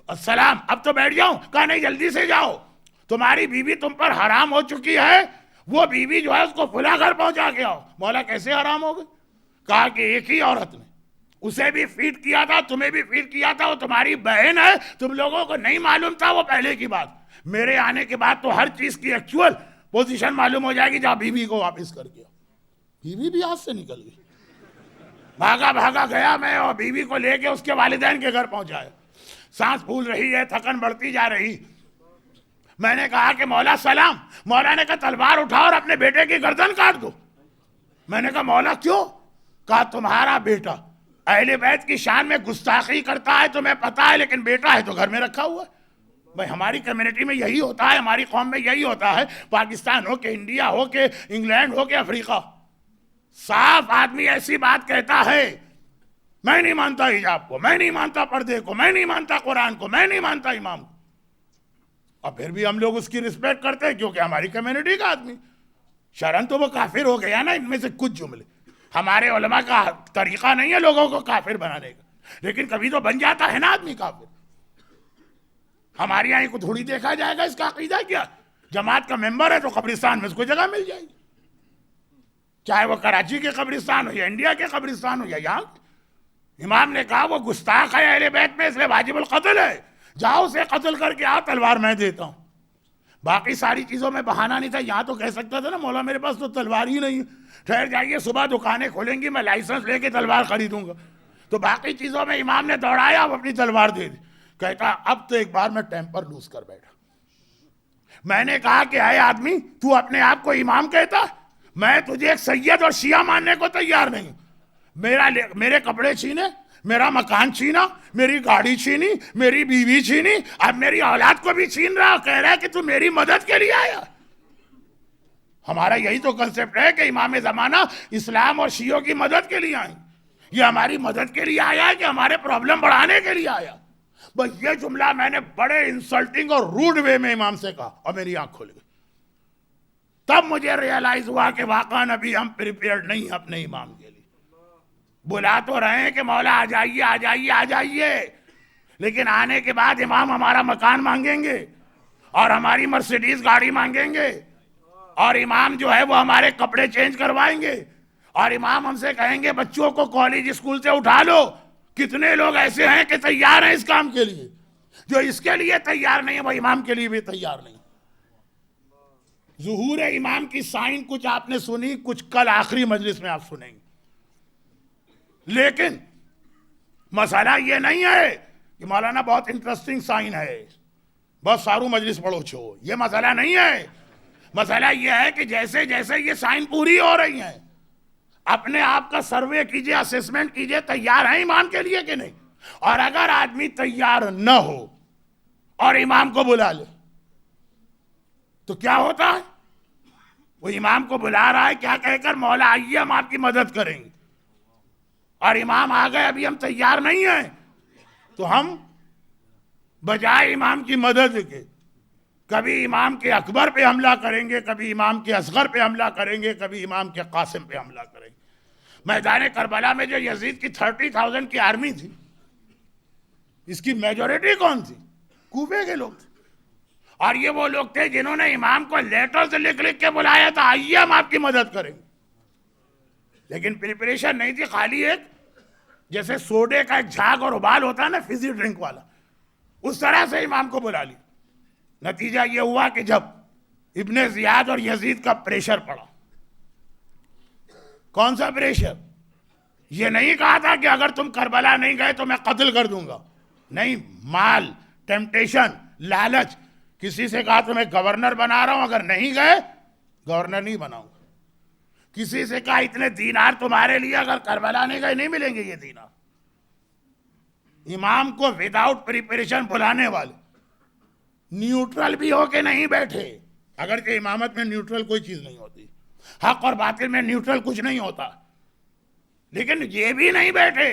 السلام, اب تو بیٹھ جاؤں. کہا نہیں جلدی سے جاؤ, تمہاری بیوی تم پر حرام ہو چکی ہے, وہ بیوی جو ہے اس کو فلاں گھر پہنچا کے آؤ. مولا کیسے حرام ہو گئی؟ کہا کہ ایک ہی عورت نے اسے بھی فیڈ کیا تھا، تمہیں بھی فیڈ کیا تھا، وہ تمہاری بہن ہے، تم لوگوں کو نہیں معلوم تھا، وہ پہلے کی بات. میرے آنے کے بعد تو ہر چیز کی ایکچوئل پوزیشن معلوم ہو جائے گی. جہاں بیوی کو واپس کر کے بیوی بھی ہاتھ سے نکل گئی. بھاگا بھاگا گیا میں اور بیوی کو لے کے اس کے والدین کے گھر پہنچایا. سانس پھول رہی ہے، تھکن بڑھتی جا رہی. میں نے کہا کہ مولا سلام. مولا نے کہا تلوار اٹھاؤ اور اپنے بیٹے کی گردن کاٹ دو. میں نے کہا مولا کیوں؟ کہا تمہارا بیٹا اہل بیت کی شان میں گستاخی کرتا ہے تمہیں پتا ہے، لیکن بیٹا ہے تو گھر میں رکھا ہوا ہے. بھائی ہماری کمیونٹی میں یہی ہوتا ہے، ہماری قوم میں یہی ہوتا ہے. پاکستان ہو کہ انڈیا ہو کہ انگلینڈ ہو کہ افریقہ، صاف آدمی ایسی بات کہتا ہے، میں نہیں مانتا حجاب کو، میں نہیں مانتا پردے کو، میں نہیں مانتا قرآن کو، میں نہیں مانتا امام کو. اور پھر بھی ہم لوگ اس کی رسپیکٹ کرتے ہیں کیونکہ ہماری کمیونٹی کا آدمی. شرن تو وہ کافر ہو گیا نا. ان میں سے کچھ جملے ہمارے علماء کا طریقہ نہیں ہے لوگوں کو کافر بنانے کا، لیکن کبھی تو بن جاتا ہے نا آدمی کافر. ہمارے یہاں کو تھوڑی دیکھا جائے گا اس کا عقیدہ کیا. جماعت کا ممبر ہے تو قبرستان میں اس کو جگہ مل جائے گی، چاہے وہ کراچی کے قبرستان ہو یا انڈیا کے قبرستان ہو یا یہاں. امام نے کہا وہ گستاخ ہے اہل بیت میں، اس لیے واجب القتل ہے. جاؤ اسے قتل کر کے آؤ، تلوار میں دیتا ہوں. باقی ساری چیزوں میں بہانہ نہیں تھا. یہاں تو کہہ سکتا تھا نا مولا میرے پاس تو تلوار ہی نہیں ہے، ٹھہر جائیے صبح دکانیں کھولیں گی، میں لائسنس لے کے تلوار خریدوں گا. تو باقی چیزوں میں امام نے دوڑایا، اب اپنی تلوار دے دی. کہتا اب تو ایک بار میں ٹیمپر لوز کر بیٹھا. میں نے کہا کہ اے آدمی تو اپنے آپ کو امام کہتا، میں تجھے ایک سید اور شیعہ ماننے کو تیار نہیں. میرے کپڑے چھینے، میرا مکان چھینا، میری گاڑی چھینی، میری بیوی چھینی، اب میری اولاد کو بھی چھین رہا، کہہ رہا ہے کہ تو میری مدد کے لیے آیا. ہمارا یہی تو کنسپٹ ہے کہ امام زمانہ اسلام اور شیعوں کی مدد کے لیے آئیں. یہ ہماری مدد کے لیے آیا ہے کہ ہمارے پرابلم بڑھانے کے لیے آیا؟ بس یہ جملہ میں نے بڑے انسلٹنگ اور روڈ وے میں امام سے کہا اور میری آنکھ کھل گئی. تب مجھے ریئلائز ہوا کہ واقعاً ابھی ہم پریپیئرڈ نہیں ہیں اپنے امام کے لیے. بلا تو رہے ہیں کہ مولا آ جائیے آ جائیے آ جائیے، لیکن آنے کے بعد امام ہمارا مکان مانگیں گے اور ہماری مرسیڈیز گاڑی مانگیں گے، اور امام جو ہے وہ ہمارے کپڑے چینج کروائیں گے، اور امام ہم سے کہیں گے بچوں کو کالج اسکول سے اٹھا لو. کتنے لوگ ایسے ہیں کہ تیار ہیں اس کام کے لیے؟ جو اس کے لیے تیار نہیں ہے وہ امام کے لیے بھی تیار نہیں. ظہور امام کی سائن کچھ آپ نے سنی، کچھ کل آخری مجلس میں آپ سنیں گے. لیکن مسئلہ یہ نہیں ہے کہ مولانا بہت انٹرسٹنگ سائن ہے بس سارو مجلس پڑھو چھو، یہ مسئلہ نہیں ہے. مسئلہ یہ ہے کہ جیسے جیسے یہ سائن پوری ہو رہی ہیں اپنے آپ کا سروے کیجئے، اسیسمنٹ کیجئے، تیار ہیں امام کے لیے کہ نہیں. اور اگر آدمی تیار نہ ہو اور امام کو بلا لے تو کیا ہوتا ہے؟ وہ امام کو بلا رہا ہے کیا کہہ کر؟ مولا آئیے ہم آپ کی مدد کریں گے. اور امام آ گئے ابھی ہم تیار نہیں ہیں، تو ہم بجائے امام کی مدد کے کبھی امام کے اکبر پہ حملہ کریں گے، کبھی امام کے اصغر پہ حملہ کریں گے، کبھی امام کے قاسم پہ حملہ کریں گے. میدان کربلا میں جو یزید کی 30,000 کی آرمی تھی، اس کی میجورٹی کون تھی؟ کوفے کے لوگ تھے. اور یہ وہ لوگ تھے جنہوں نے امام کو لیٹر سے لکھ کے بلایا تھا آئیے ہم آپ کی مدد کریں گے. لیکن پریپریشن نہیں تھی، خالی ایک جیسے سوڈے کا ایک جھاگ اور ابال ہوتا ہے نا فزی ڈرنک والا، اس طرح سے امام کو بلا لی. نتیجہ یہ ہوا کہ جب ابن زیاد اور یزید کا پریشر پڑا. کون سا پریشر؟ یہ نہیں کہا تھا کہ اگر تم کربلا نہیں گئے تو میں قتل کر دوں گا، نہیں. مال، ٹیمپٹیشن، لالچ. کسی سے کہا تو میں گورنر بنا رہا ہوں، اگر نہیں گئے گورنر نہیں بناؤں گا. کسی سے کہا اتنے دینار تمہارے لیے، اگر کربلا نہیں گئے نہیں ملیں گے یہ دینار. امام کو وداؤٹ پریپریشن بلانے والے نیوٹرل بھی ہو کے نہیں بیٹھے. اگرچہ امامت میں نیوٹرل کوئی چیز نہیں ہوتی، حق اور باطل میں نیوٹرل کچھ نہیں ہوتا، لیکن یہ بھی نہیں بیٹھے.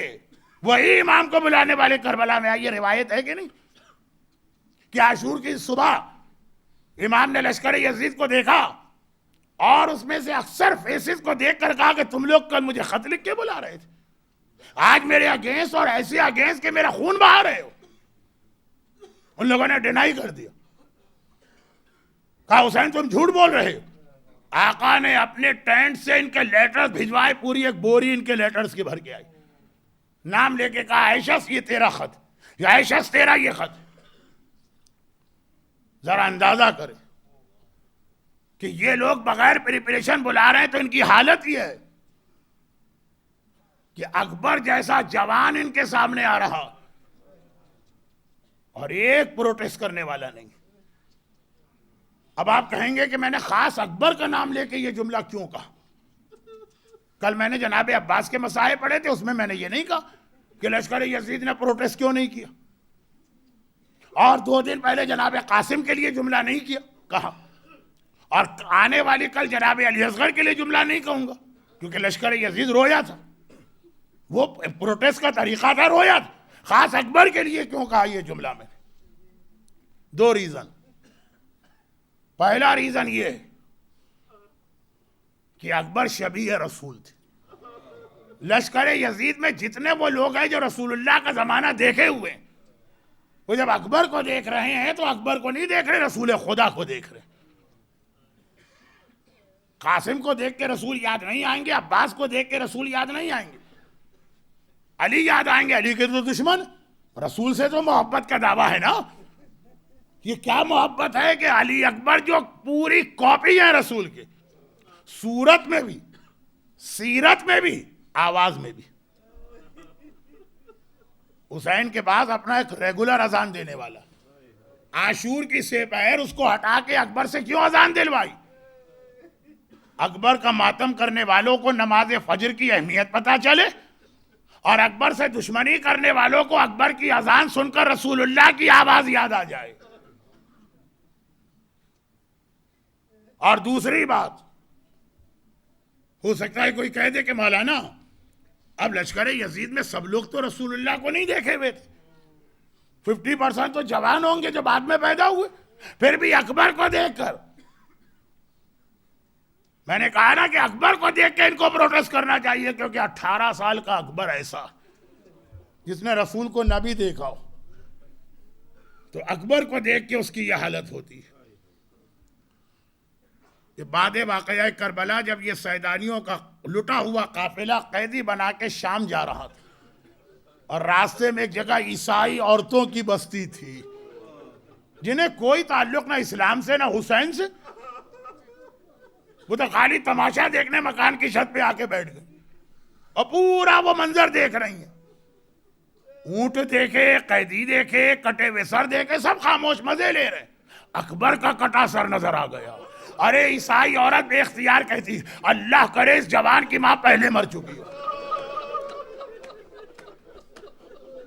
وہی امام کو بلانے والے کربلا میں آئی. یہ روایت ہے کہ نہیں کہ عاشور کی صبح امام نے لشکر یزید کو دیکھا اور اس میں سے اکثر فیسز کو دیکھ کر کہا کہ تم لوگ کل مجھے خط لکھ کے بلا رہے تھے، آج میرے اگینسٹ اور ایسے اگینسٹ کہ میرا خون بہا رہے ہو. ان لوگوں نے ڈینائی کر دیا، کہا حسین تم جھوٹ بول رہے ہو. آقا نے اپنے ٹینٹ سے ان کے لیٹرز بھجوائے، پوری ایک بوری ان کے لیٹرز کی بھر کے آئی، نام لے کے کہا عائشہ یہ تیرا خط، یا عائشہ تیرا یہ خط۔ ذرا اندازہ کرے کہ یہ لوگ بغیر پریپریشن بلا رہے ہیں تو ان کی حالت یہ ہے کہ اکبر جیسا جوان ان کے سامنے آ رہا اور ایک پروٹیسٹ کرنے والا نہیں۔ اب آپ کہیں گے کہ میں نے خاص اکبر کا نام لے کے یہ جملہ کیوں کہا؟ کل میں نے جناب عباس کے مسائل پڑھے تھے، اس میں نے یہ نہیں کہا کہ لشکر یزید نے پروٹیسٹ کیوں نہیں کیا، اور 2 دن پہلے جناب قاسم کے لیے جملہ نہیں کہا، اور آنے والی کل جناب علی اصغر کے لیے جملہ نہیں کہوں گا، کیونکہ لشکر یزید رویا تھا، وہ پروٹیسٹ کا طریقہ تھا، رویا تھا۔ خاص اکبر کے لیے کیوں کہا یہ جملہ میں؟ 2 ریزن۔ پہلا ریزن یہ ہے کہ اکبر شبیہ رسول تھے۔ لشکر یزید میں جتنے وہ لوگ ہیں جو رسول اللہ کا زمانہ دیکھے ہوئے ہیں، وہ جب اکبر کو دیکھ رہے ہیں تو اکبر کو نہیں دیکھ رہے، رسول خدا کو دیکھ رہے۔ قاسم کو دیکھ کے رسول یاد نہیں آئیں گے، عباس کو دیکھ کے رسول یاد نہیں آئیں گے، علی یاد آئیں گے، علی کے تو دشمن، رسول سے تو محبت کا دعویٰ ہے نا۔ یہ کیا محبت ہے کہ علی اکبر جو پوری کاپی ہے رسول کے، صورت میں بھی، سیرت میں بھی، آواز میں بھی۔ حسین کے پاس اپنا ایک ریگولر اذان دینے والا، عاشور کی سپہر اس کو ہٹا کے اکبر سے کیوں اذان دلوائی؟ اکبر کا ماتم کرنے والوں کو نماز فجر کی اہمیت پتہ چلے، اور اکبر سے دشمنی کرنے والوں کو اکبر کی اذان سن کر رسول اللہ کی آواز یاد آ جائے۔ اور دوسری بات، ہو سکتا ہے کوئی کہہ دے کہ مولانا اب لشکر یزید میں سب لوگ تو رسول اللہ کو نہیں دیکھے ہوئے تھے، 50% تو جوان ہوں گے جو بعد میں پیدا ہوئے، پھر بھی اکبر کو دیکھ کر، میں نے کہا نا کہ اکبر کو دیکھ کے ان کو پروٹیسٹ کرنا چاہیے، کیونکہ 18 سال کا اکبر ایسا جس نے رسول کو نہ بھی دیکھا ہو، تو اکبر کو دیکھ کے اس کی یہ حالت ہوتی ہے۔ یہ بعد واقعہ کربلا جب یہ سیدانیوں کا لٹا ہوا قافلہ قیدی بنا کے شام جا رہا تھا، اور راستے میں ایک جگہ عیسائی عورتوں کی بستی تھی جنہیں کوئی تعلق نہ اسلام سے نہ حسین سے، وہ تو خالی تماشا دیکھنے مکان کی چھت پہ آ کے بیٹھ گئے اور پورا وہ منظر دیکھ رہی ہیں، اونٹ دیکھے، قیدی دیکھے، کٹے ہوئے سر دیکھے، سب خاموش مزے لے رہے۔ اکبر کا کٹا سر نظر آ گیا۔ ارے عیسائی عورت بے اختیار کہتی، اللہ کرے اس جوان کی ماں پہلے مر چکی ہو۔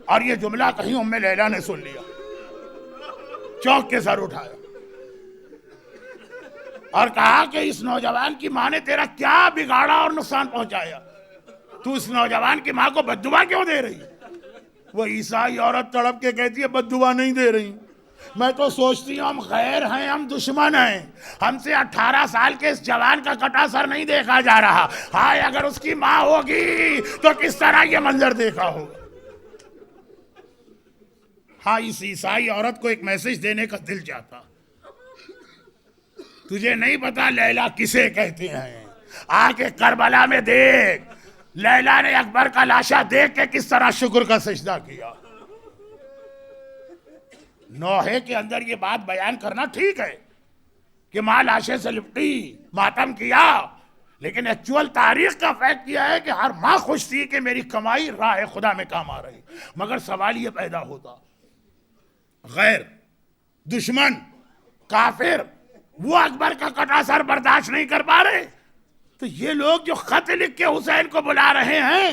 اور یہ جملہ کہیں ام لیلا نے سن لیا، چونک کے سر اٹھایا اور کہا کہ اس نوجوان کی ماں نے تیرا کیا بگاڑا اور نقصان پہنچایا؟ تو اس نوجوان کی ماں کو بد دعا کیوں دے رہی؟ وہ عیسائی عورت تڑپ کے کہتی ہے بد دعا نہیں دے رہی، میں تو سوچتی ہوں ہم غیر ہیں، ہم دشمن ہیں، ہم سے 18 سال کے اس جوان کا کٹا سر نہیں دیکھا جا رہا، ہائے اگر اس کی ماں ہوگی تو کس طرح یہ منظر دیکھا ہوگا۔ ہاں، اس عیسائی عورت کو ایک میسج دینے کا دل چاہتا، تجھے نہیں پتا لیلا کسے کہتے ہیں، آ کے کربلا میں دیکھ، لیلا نے اکبر کا لاشا دیکھ کے کس طرح شکر کا سجدہ کیا۔ نوحے کے اندر یہ بات بیان کرنا ٹھیک ہے کہ ماں لاشے سے لپٹی، ماتم کیا، لیکن ایکچول تاریخ کا فیکٹ یہ ہے کہ ہر ماں خوش تھی کہ میری کمائی راہ خدا میں کام آ رہی۔ مگر سوال یہ پیدا ہوتا، غیر، دشمن، کافر وہ اکبر کا کٹا سر برداشت نہیں کر پا رہے، تو یہ لوگ جو خط لکھ کے حسین کو بلا رہے ہیں،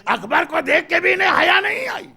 اکبر کو دیکھ کے بھی انہیں حیا نہیں آئی۔